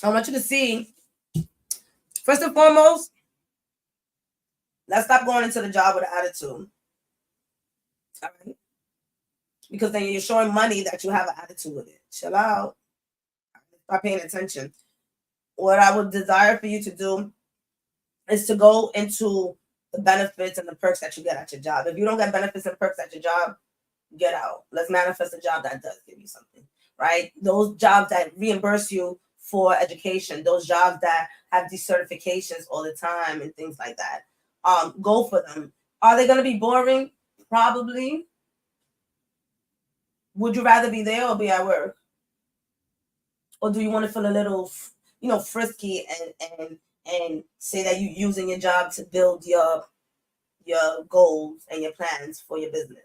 [SPEAKER 1] I want you to see, first and foremost, let's stop going into the job with an attitude. All right? Because then you're showing money that you have an attitude with it. Chill out. Stop paying attention. What I would desire for you to do is to go into the benefits and the perks that you get at your job. If you don't get benefits and perks at your job, get out. Let's manifest a job that does give you something, right? Those jobs that reimburse you for education, those jobs that have these certifications all the time and things like that. Go for them. Are they going to be boring? Probably. Would you rather be there or be at work? Or do you want to feel a little, frisky and say that you're using your job to build your goals and your plans for your business?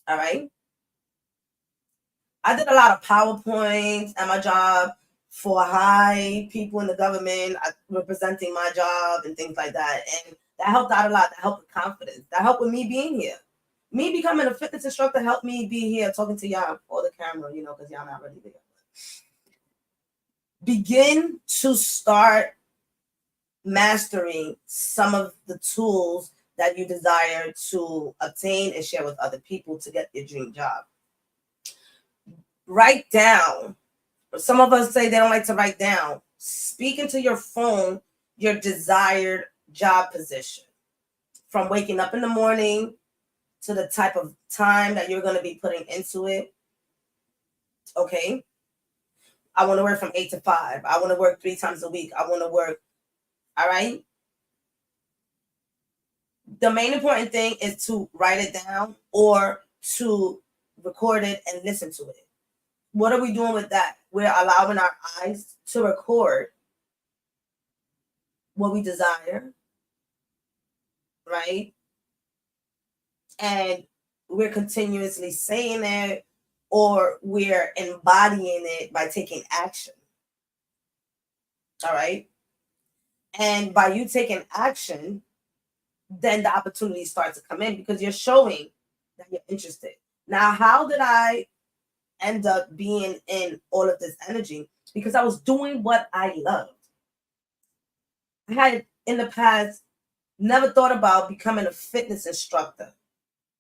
[SPEAKER 1] All right. I did a lot of PowerPoints at my job for high people in the government representing my job and things like that. And that helped out a lot. That helped with confidence. That helped with me being here. Me becoming a fitness instructor helped me be here talking to y'all for the camera, because y'all not really there. Begin to start mastering some of the tools that you desire to obtain and share with other people to get your dream job. Write down. Some of us say they don't like to write down. Speak into your phone your desired job position. From waking up in the morning to the type of time that you're going to be putting into it. Okay? I want to work from 8 to 5. I want to work 3 times a week. I want to work. All right? The main important thing is to write it down or to record it and listen to it. What are we doing with that? We're allowing our eyes to record what we desire, right? And we're continuously saying it, or we're embodying it by taking action. All right? And by you taking action, then the opportunities start to come in because you're showing that you're interested. Now, how did I end up being in all of this energy? Because I was doing what I loved. I had in the past never thought about becoming a fitness instructor,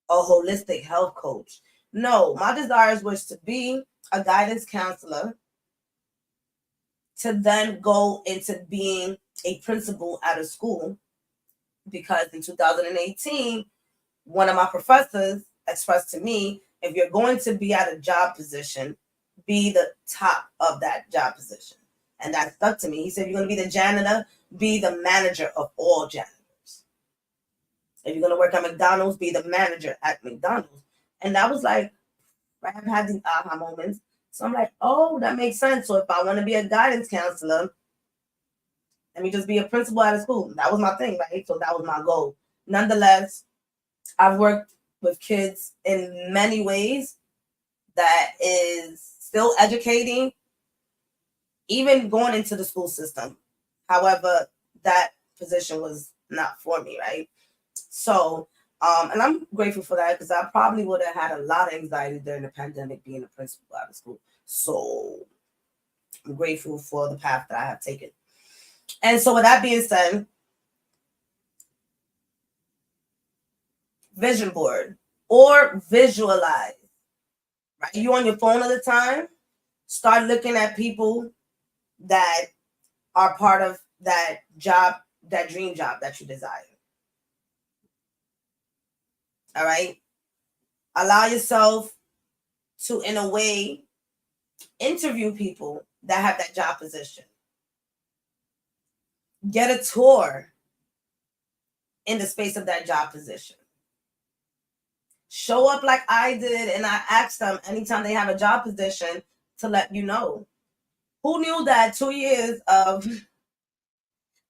[SPEAKER 1] a holistic health coach. No, my desires was to be a guidance counselor, to then go into being a principal at a school, because in 2018, one of my professors expressed to me, if you're going to be at a job position, be the top of that job position. And that stuck to me. He said, if you're going to be the janitor, be the manager of all janitors. If you're going to work at McDonald's, be the manager at McDonald's. And that was like, I've had these aha moments. So I'm like, oh, that makes sense. So if I want to be a guidance counselor, let me just be a principal at a school. That was my thing, right? So that was my goal. Nonetheless, I've worked with kids in many ways that is still educating, even going into the school system. However, that position was not for me, right? So, and I'm grateful for that because I probably would have had a lot of anxiety during the pandemic being a principal out of school. So I'm grateful for the path that I have taken. And so with that being said, vision board or visualize, right? You on your phone all the time, start looking at people that are part of that job, that dream job that you desire. All right. Allow yourself to, in a way, interview people that have that job position. Get a tour in the space of that job position. Show up like I did, and I asked them anytime they have a job position to let you know. Who knew that 2 years of,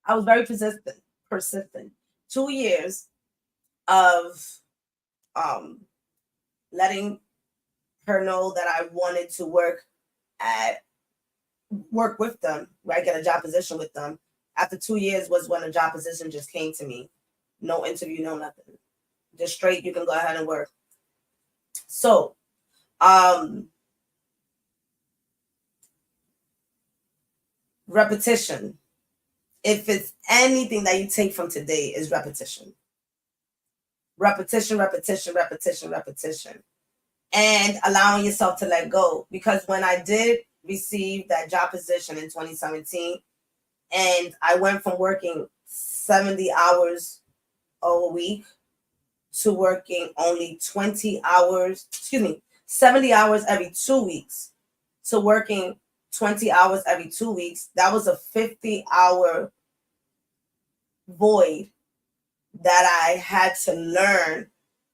[SPEAKER 1] I was very persistent. 2 years of letting her know that I wanted to work at work with them, right? Get a job position with them. After 2 years was when a job position just came to me. No interview, no nothing. Just straight, you can go ahead and work. So, repetition. If it's anything that you take from today, is repetition. Repetition, repetition, repetition, repetition. And allowing yourself to let go. Because when I did receive that job position in 2017, and I went from working 70 hours a week to working only 20 hours, 70 hours every 2 weeks to working 20 hours every 2 weeks. That was a 50-hour void that I had to learn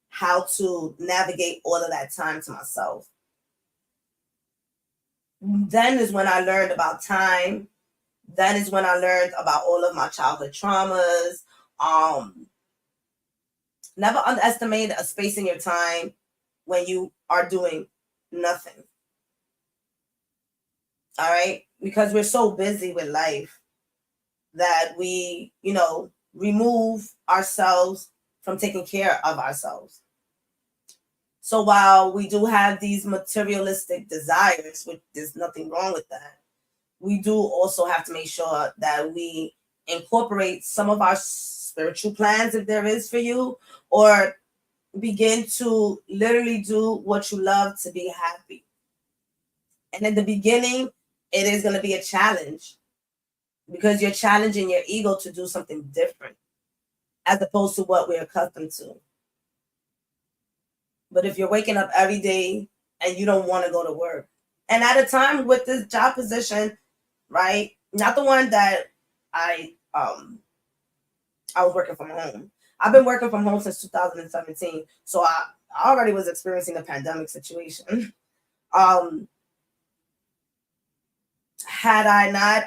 [SPEAKER 1] how to navigate all of that time to myself. Then is when I learned about time. Then is when I learned about all of my childhood traumas. Never underestimate a space in your time when you are doing nothing. All right? Because we're so busy with life that we, remove ourselves from taking care of ourselves. So while we do have these materialistic desires, which there's nothing wrong with that, we do also have to make sure that we incorporate some of our spiritual plans, if there is for you, or begin to literally do what you love to be happy. And in the beginning, it is going to be a challenge because you're challenging your ego to do something different as opposed to what we're accustomed to. But if you're waking up every day and you don't want to go to work, and at a time with this job position, right? Not the one that I was working from home. I've been working from home since 2017, so I already was experiencing the pandemic situation. Had I not,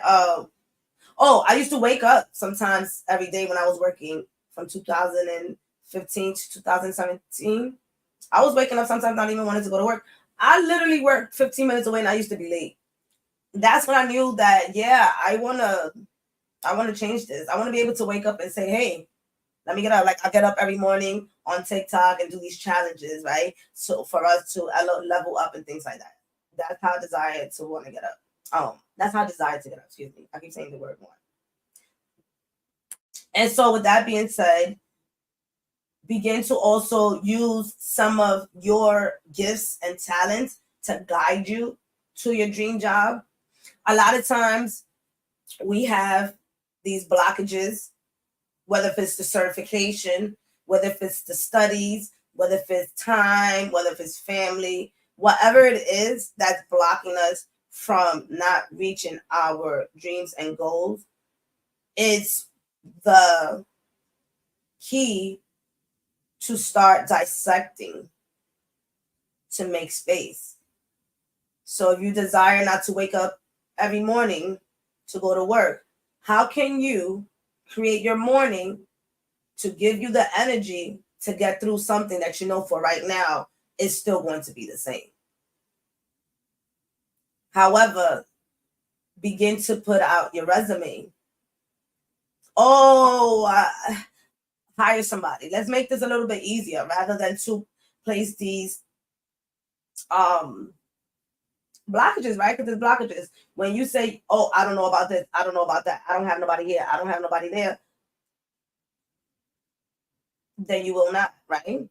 [SPEAKER 1] I used to wake up sometimes every day when I was working from 2015 to 2017. I was waking up sometimes not even wanting to go to work. I literally worked 15 minutes away and I used to be late. That's when I knew that, yeah, I want to change this. I want to be able to wake up and say, hey, let me get up. Like I get up every morning on TikTok and do these challenges, right? So for us to level up and things like that. That's how I desire to want to get up. That's how I desire to get up. Excuse me. I keep saying the word more. And so with that being said, begin to also use some of your gifts and talents to guide you to your dream job. A lot of times we have these blockages, whether if it's the certification, whether if it's the studies, whether if it's time, whether if it's family, whatever it is that's blocking us from not reaching our dreams and goals. It's the key to start dissecting to make space. So if you desire not to wake up every morning to go to work, how can you create your morning to give you the energy to get through something that you know for right now is still going to be the same? However, begin to put out your resume. Hire somebody. Let's make this a little bit easier rather than to place these blockages, right? Because there's blockages. When you say, oh, I don't know about this, I don't know about that, I don't have nobody here, I don't have nobody there, then you will not, right?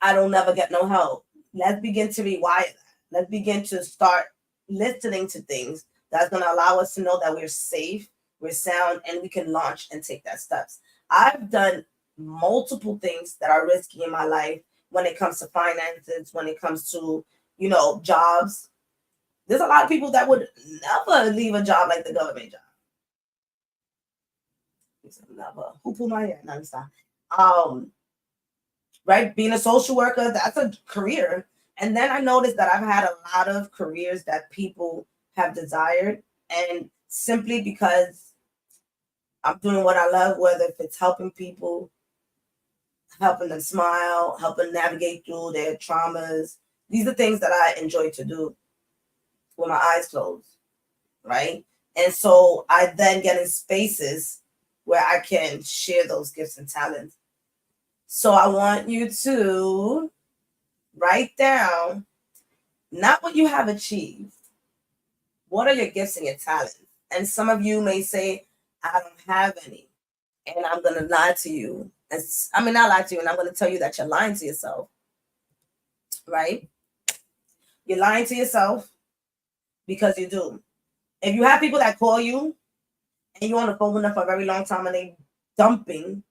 [SPEAKER 1] I don't never get no help. Let's begin to rewire that. Let's begin to start listening to things that's going to allow us to know that we're safe, we're sound, and we can launch and take that steps. I've done multiple things that are risky in my life when it comes to finances, when it comes to, jobs. There's a lot of people that would never leave a job like the government job. Never. Who pulled my hair? No, stop. Right? Being a social worker, that's a career. And then I noticed that I've had a lot of careers that people have desired. And simply because I'm doing what I love, whether if it's helping people, helping them smile, helping navigate through their traumas, these are things that I enjoy to do. with my eyes closed, right? And so I then get in spaces where I can share those gifts and talents. So I want you to write down not what you have achieved. What are your gifts and your talents? And some of you may say, I don't have any. And I'm going to lie to you. Not lie to you, and I'm going to tell you that you're lying to yourself, right? You're lying to yourself because you do. If you have people that call you and you're on the phone with them for a very long time and they dumping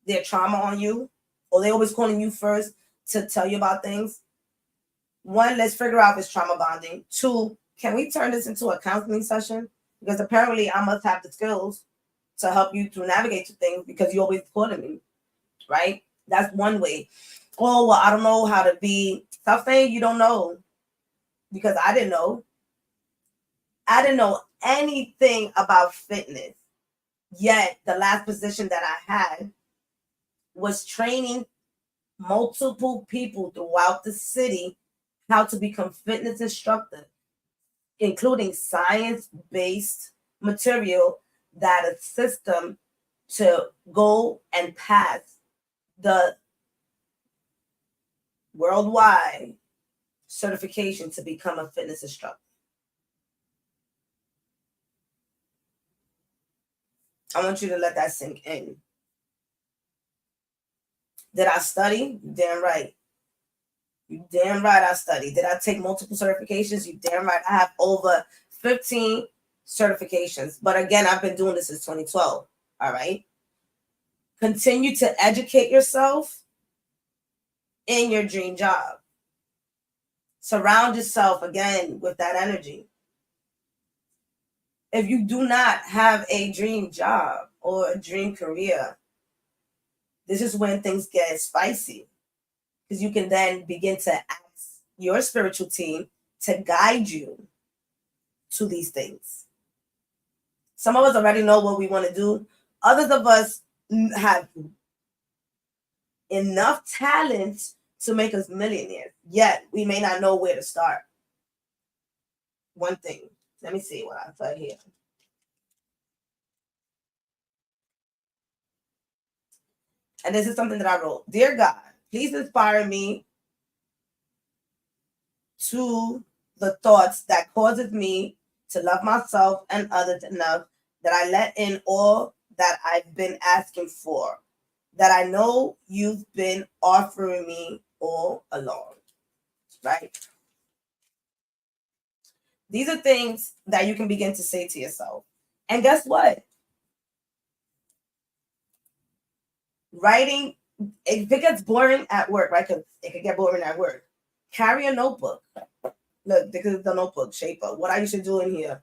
[SPEAKER 1] their trauma on you, or they always calling you first to tell you about things, one, let's figure out if it's trauma bonding. Two, can we turn this into a counseling session? Because apparently I must have the skills to help you to navigate through things because you always calling me, right? That's one way. Oh, well, I don't know how to be. Stop saying you don't know, because I didn't know. I didn't know anything about fitness. Yet the last position that I had was training multiple people throughout the city how to become fitness instructors, including science-based material that assists them to go and pass the worldwide certification to become a fitness instructor. I want you to let that sink in. Did I study? You damn right. You damn right I studied. Did I take multiple certifications? You damn right. I have over 15 certifications. But again, I've been doing this since 2012. All right. Continue to educate yourself in your dream job. Surround yourself again with that energy. If you do not have a dream job or a dream career, this is when things get spicy, because you can then begin to ask your spiritual team to guide you to these things. Some of us already know what we want to do. Others of us have enough talent to make us millionaires, yet we may not know where to start. One thing. Let me see what I put here. And this is something that I wrote. Dear God, please inspire me to the thoughts that causes me to love myself and others enough that I let in all that I've been asking for, that I know you've been offering me all along, right? These are things that you can begin to say to yourself. And guess what? Writing, if it gets boring at work, right? Because it could get boring at work. Carry a notebook. Look, this is the notebook shaper. What I used to do in here,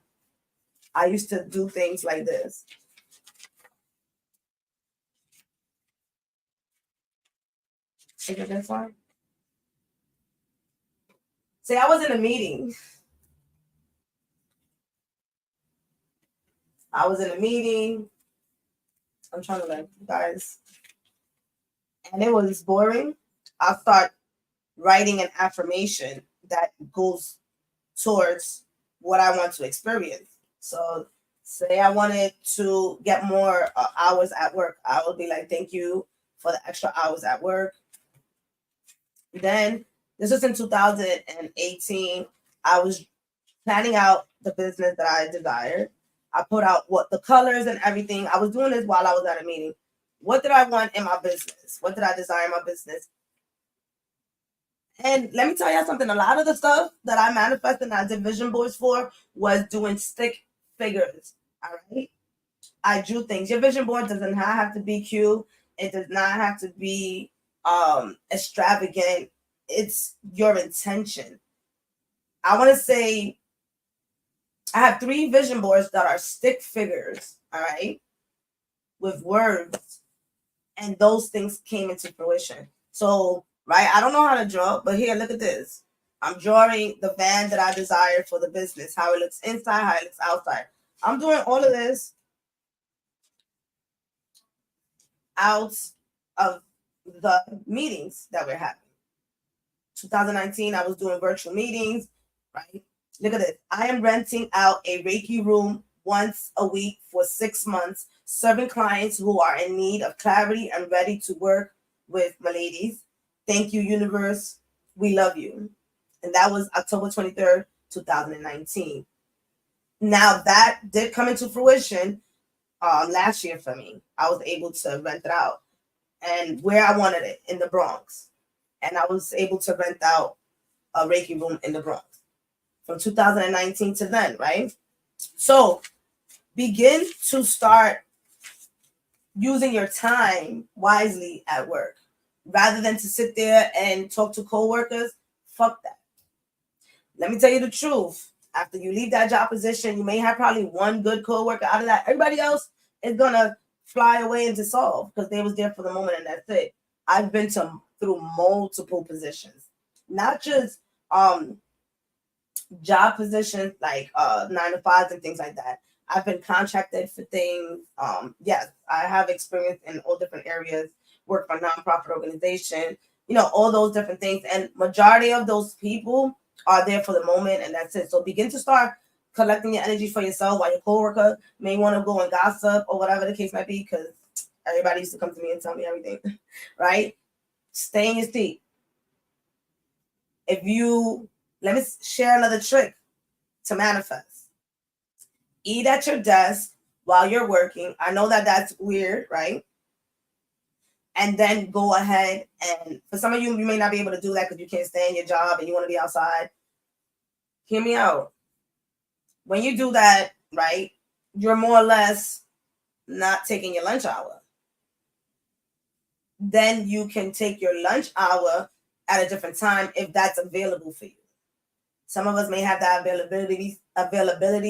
[SPEAKER 1] I used to do things like this. Is it this one? Say I was in a meeting. I was in a meeting. I'm trying to like you guys. And it was boring. I'll start writing an affirmation that goes towards what I want to experience. So say I wanted to get more hours at work. I would be like, thank you for the extra hours at work. Then this was in 2018. I was planning out the business that I desired. I put out what the colors and everything. I was doing this while I was at a meeting. What did I want in my business? What did I desire in my business? And let me tell you something. A lot of the stuff that I manifested and I did vision boards for was doing stick figures. All right. I drew things. Your vision board doesn't have to be cute. It does not have to be extravagant. It's your intention. I want to say I have 3 vision boards that are stick figures, all right, with words, and those things came into fruition. So, right, I don't know how to draw, but here, look at this. I'm drawing the van that I desire for the business, how it looks inside, how it looks outside. I'm doing all of this out of the meetings that we're having. 2019, I was doing virtual meetings, right? Look at this. I am renting out a Reiki room once a week for 6 months, serving clients who are in need of clarity and ready to work with my ladies. Thank you, universe. We love you. And that was October 23rd, 2019. Now that did come into fruition last year for me. I was able to rent it out and where I wanted it in the Bronx. And I was able to rent out a Reiki room in the Bronx from 2019 to then, right? So begin to start using your time wisely at work rather than to sit there and talk to coworkers. Fuck that. Let me tell you the truth. After you leave that job position, you may have probably one good coworker out of that. Everybody else is gonna fly away and dissolve because they was there for the moment and that's it. I've been through multiple positions, not just job positions like 9 to 5s and things like that. I've been contracted for things. Yes, I have experience in all different areas, work for a nonprofit organization, all those different things. And majority of those people are there for the moment and that's it. So begin to start collecting your energy for yourself while your coworker may want to go and gossip or whatever the case might be, because everybody used to come to me and tell me everything, right? Stay in your seat. Let me share another trick to manifest. Eat at your desk while you're working. I know that that's weird, right? And then go ahead and for some of you, you may not be able to do that because you can't stay in your job and you want to be outside. Hear me out. When you do that, right, you're more or less not taking your lunch hour. Then you can take your lunch hour at a different time if that's available for you. Some of us may have that availability.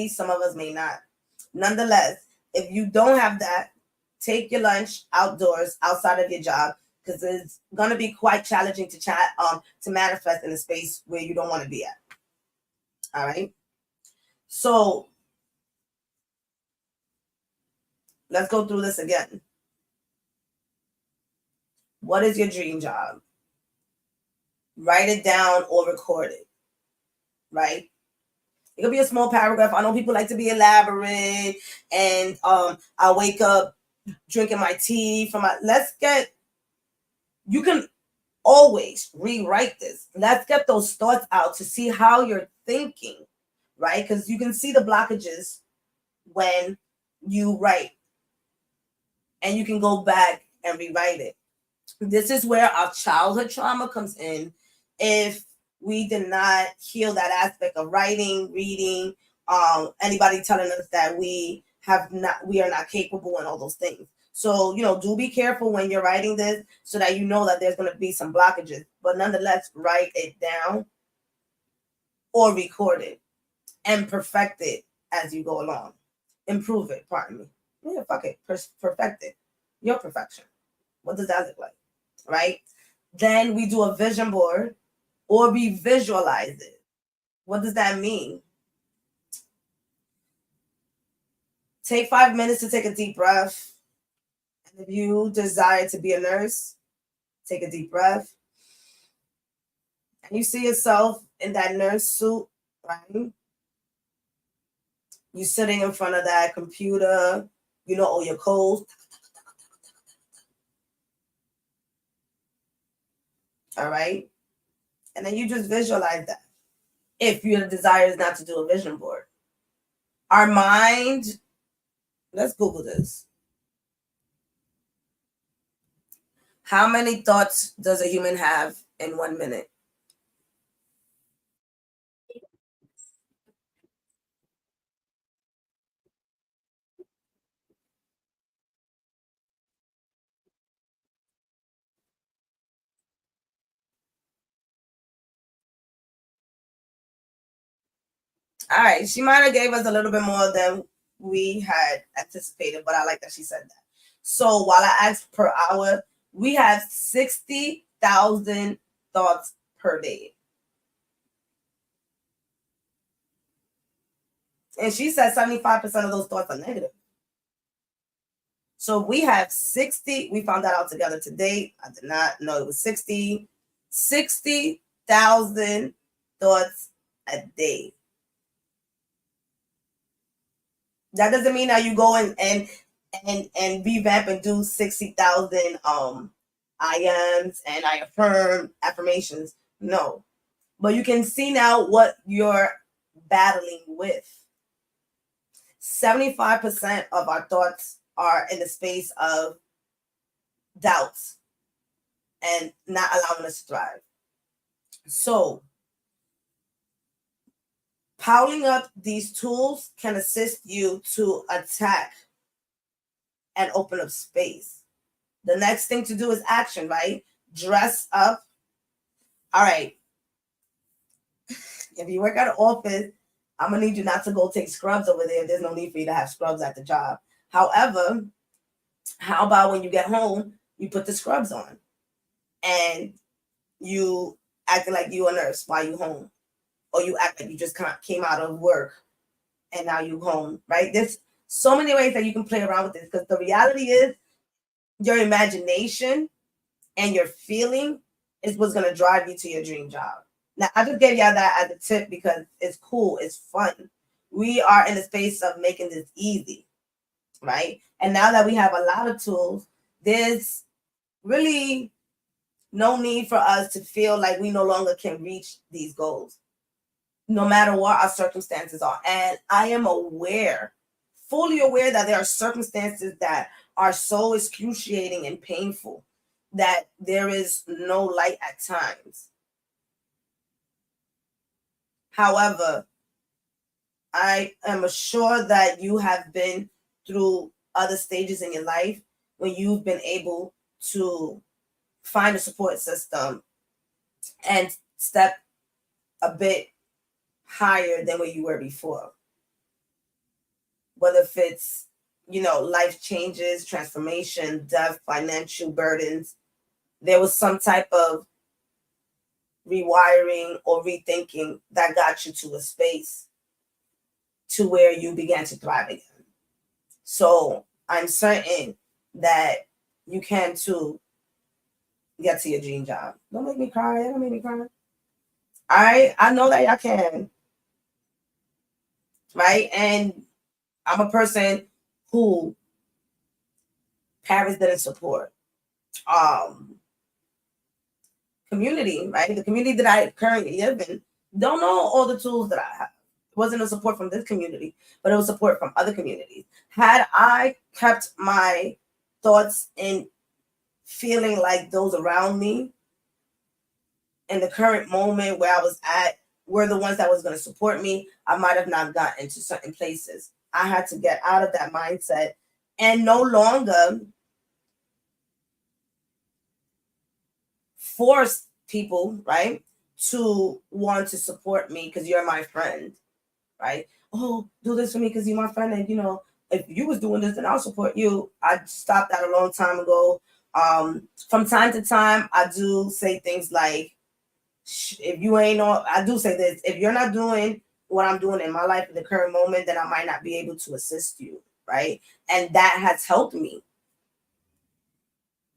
[SPEAKER 1] Some of us may not. Nonetheless, if you don't have that, take your lunch outdoors, outside of your job, because it's going to be quite challenging to manifest in a space where you don't want to be at. All right. So let's go through this again. What is your dream job? Write it down or record it. Right? It could be a small paragraph. I know people like to be elaborate, and I wake up drinking my tea you can always rewrite this. Let's get those thoughts out to see how you're thinking, right? Because you can see the blockages when you write, and you can go back and rewrite it. This is where our childhood trauma comes in. If we did not heal that aspect of writing, reading, anybody telling us that we are not capable and all those things. So, do be careful when you're writing this so that you know that there's going to be some blockages, but nonetheless, write it down or record it and perfect it as you go along. Improve it, pardon me. Yeah, fuck it. Perfect it. Your perfection. What does that look like? Right? Then we do a vision board or we visualize it. What does that mean? Take 5 minutes to take a deep breath. And if you desire to be a nurse, take a deep breath. And you see yourself in that nurse suit, right? You're sitting in front of that computer, all your codes. All right? And then you just visualize that. If your desire is not to do a vision board. Our mind, let's Google this. How many thoughts does a human have in 1 minute? All right, she might have gave us a little bit more than we had anticipated, but I like that she said that. So while I asked per hour, we have 60,000 thoughts per day. And she said 75% of those thoughts are negative. So we have 60, we found that out together today. I did not know it was 60,000 thoughts a day. That doesn't mean that you go and revamp and do 60,000 I ams and I affirm affirmations. No. But you can see now what you're battling with. 75% of our thoughts are in the space of doubts and not allowing us to thrive. So, piling up these tools can assist you to attack and open up space. The next thing to do is action, right? Dress up. All right. If you work at an office, I'm going to need you not to go take scrubs over there. There's no need for you to have scrubs at the job. However, how about when you get home, you put the scrubs on and you acting like you a nurse while you home, or you act like you just came out of work and now you home, right? There's so many ways that you can play around with this, because the reality is your imagination and your feeling is what's going to drive you to your dream job. Now, I just gave y'all that as a tip because it's cool, it's fun. We are in the space of making this easy, right? And now that we have a lot of tools, there's really no need for us to feel like we no longer can reach these goals, no matter what our circumstances are. And I am aware, fully aware, that there are circumstances that are so excruciating and painful that there is no light at times. However, I am assured that you have been through other stages in your life when you've been able to find a support system and step a bit higher than where you were before. Whether if it's, life changes, transformation, death, financial burdens, there was some type of rewiring or rethinking that got you to a space to where you began to thrive again. So I'm certain that you can too get to your dream job. Don't make me cry. Don't make me cry. All right. I know that y'all can. Right. And I'm a person who parents didn't support. Community, right? The community that I currently live in don't know all the tools that I have. It wasn't a support from this community, but it was support from other communities. Had I kept my thoughts in feeling like those around me in the current moment where I was at were the ones that was going to support me, I might have not gotten into certain places. I had to get out of that mindset and no longer force people, right, to want to support me because you're my friend, right? Oh, do this for me because you're my friend, and if you was doing this, then I'll support you. I stopped that a long time ago. From time to time, I do say things like, if you ain't on, I do say this, if you're not doing what I'm doing in my life in the current moment, then I might not be able to assist you, right? And that has helped me,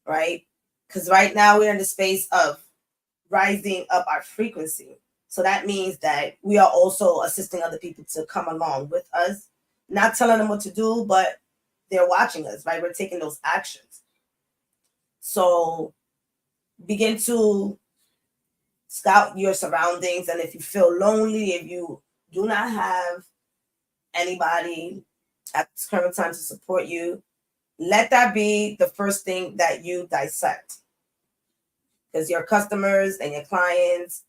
[SPEAKER 1] right? Because right now we're in the space of rising up our frequency. So that means that we are also assisting other people to come along with us, not telling them what to do, but they're watching us, right? We're taking those actions. So begin to scout your surroundings. And if you feel lonely, if you do not have anybody at this current time to support you, let that be the first thing that you dissect. Because your customers and your clients,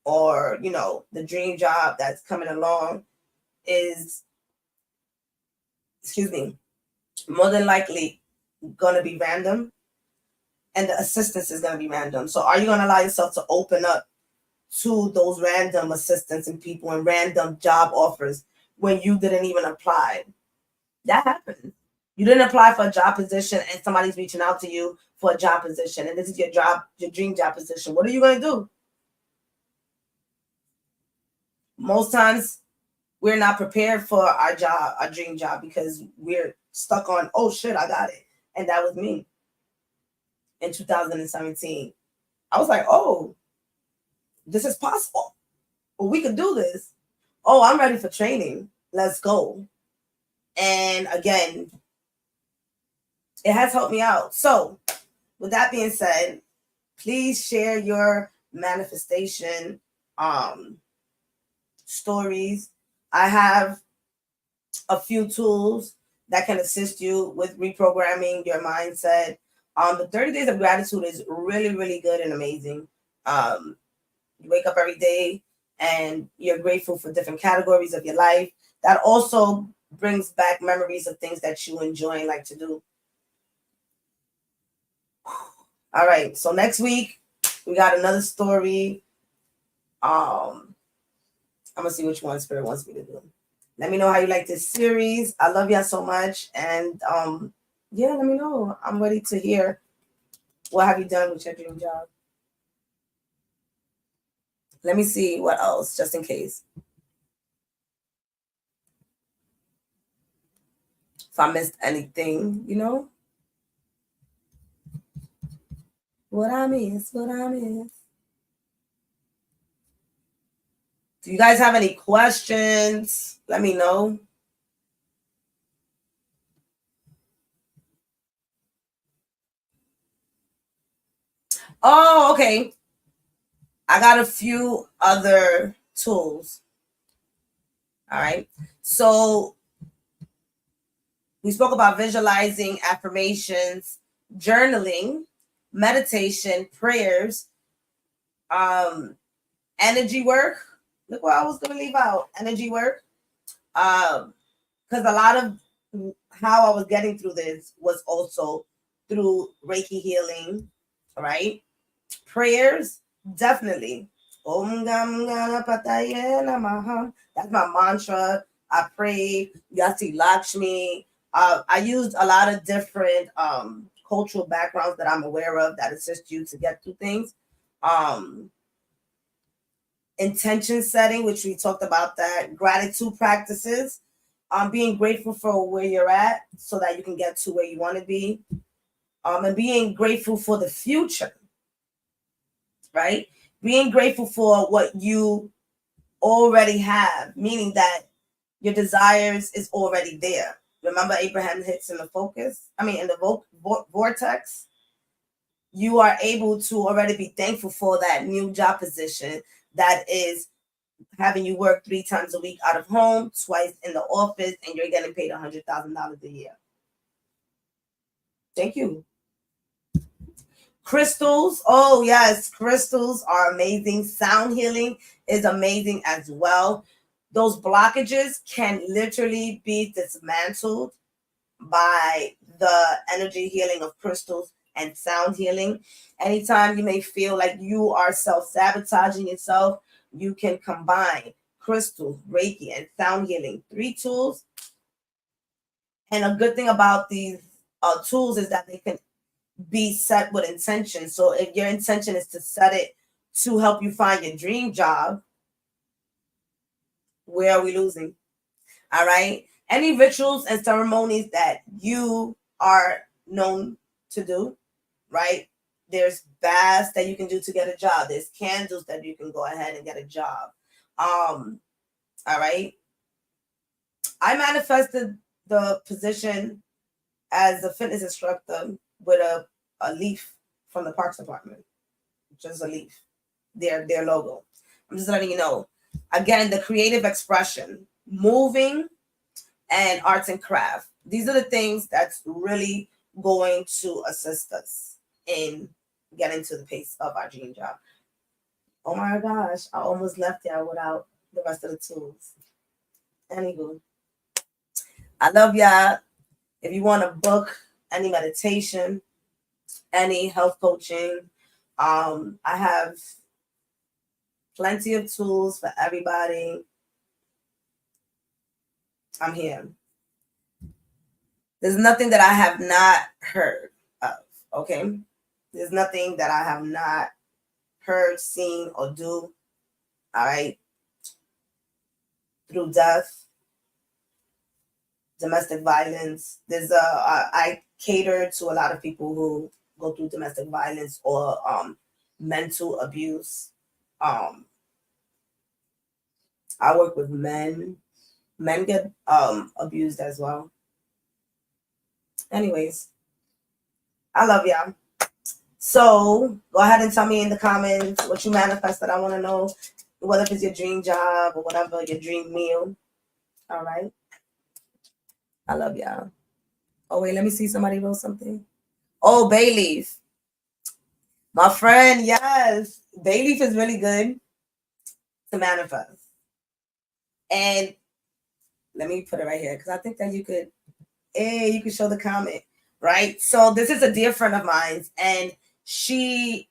[SPEAKER 1] or the dream job that's coming along is, more than likely going to be random, and the assistance is going to be random. So are you going to allow yourself to open up to those random assistants and people and random job offers when you didn't even apply? That happens. You didn't apply for a job position and somebody's reaching out to you for a job position, and this is your job, your dream job position. What are you going to do? Most times we're not prepared for our job, our dream job, because we're stuck on, oh shit, I got it. And that was me in 2017. I was like, oh, this is possible. Well, we could do this. Oh, I'm ready for training. Let's go. And again, it has helped me out. So with that being said, please share your manifestation stories. I have a few tools that can assist you with reprogramming your mindset. The 30 days of gratitude is really, really good and amazing. You wake up every day and you're grateful for different categories of your life. That also brings back memories of things that you enjoy and like to do. All right, so next week we got another story. I'm gonna see which one Spirit wants me to do. Let me know how you like this series. I love y'all so much, and yeah, let me know. I'm ready to hear what have you done with your dream job. Let me see what else, just in case. If I missed anything, you know. What I miss. Do you guys have any questions? Let me know. Oh, okay. I got a few other tools. All right. So we spoke about visualizing, affirmations, journaling, meditation, prayers, energy work. Look what I was going to leave out. Energy work. Because a lot of how I was getting through this was also through Reiki healing, right? Prayers, definitely. Om Gam Gana Pataya Namaha. That's my mantra. I pray Yati Lakshmi. I used a lot of different cultural backgrounds that I'm aware of that assist you to get through things. Intention setting, which we talked about that. Gratitude practices. Being grateful for where you're at so that you can get to where you want to be. And being grateful for the future, right? Being grateful for what you already have, meaning that your desires is already there. Remember Abraham Hicks in the focus? I mean, in the vortex? You are able to already be thankful for that new job position that is having you work 3 times a week out of home, twice in the office, and you're getting paid $100,000 a year. Thank you. Crystals. Oh, yes. Crystals are amazing. Sound healing is amazing as well. Those blockages can literally be dismantled by the energy healing of crystals and sound healing. Anytime you may feel like you are self-sabotaging yourself, you can combine crystals, Reiki, and sound healing. 3 tools. And a good thing about these tools is that they can be set with intention. So if your intention is to set it to help you find your dream job, where are we losing? All right. Any rituals and ceremonies that you are known to do, right? There's baths that you can do to get a job. There's candles that you can go ahead and get a job. All right. I manifested the position as a fitness instructor with a leaf from the Parks Department. Just a leaf. Their logo. I'm just letting you know. Again, the creative expression, moving, and arts and craft. These are the things that's really going to assist us in getting to the pace of our dream job. Oh my gosh, I almost left y'all without the rest of the tools. Anywho, I love y'all. If you want to book any meditation, any health coaching, I have plenty of tools for everybody. I'm here. There's nothing that I have not heard of, okay? There's nothing that I have not heard, seen, or do, all right? Through death, domestic violence. I cater to a lot of people who go through domestic violence or mental abuse. I work with men. Men get abused as well. Anyways, I love y'all. So go ahead and tell me in the comments what you manifested. I want to know whether it's your dream job or whatever, your dream meal. All right. I love y'all. Oh, wait, let me see. Somebody wrote something. Oh, bay leaf. My friend, yes. Bay leaf is really good to manifest. And let me put it right here because I think that you could show the comment, right? So this is a dear friend of mine, and she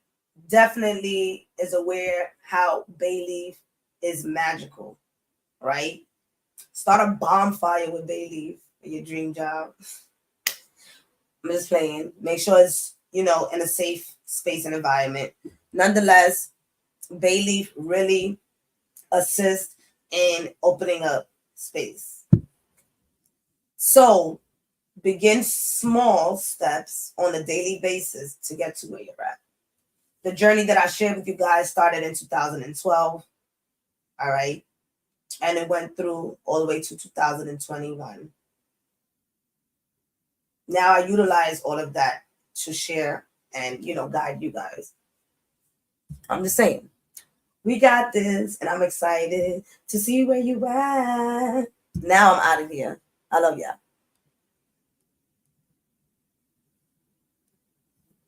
[SPEAKER 1] definitely is aware how bay leaf is magical, right? Start a bonfire with bay leaf for your dream job. I'm just playing. Make sure it's, in a safe space and environment. Nonetheless, bay leaf really assists in opening up space. So begin small steps on a daily basis to get to where you're at. The journey that I shared with you guys started in 2012. All right. And it went through all the way to 2021. Now I utilize all of that to share and, guide you guys. I'm just saying, we got this, and I'm excited to see where you at. Now I'm out of here. I love y'all.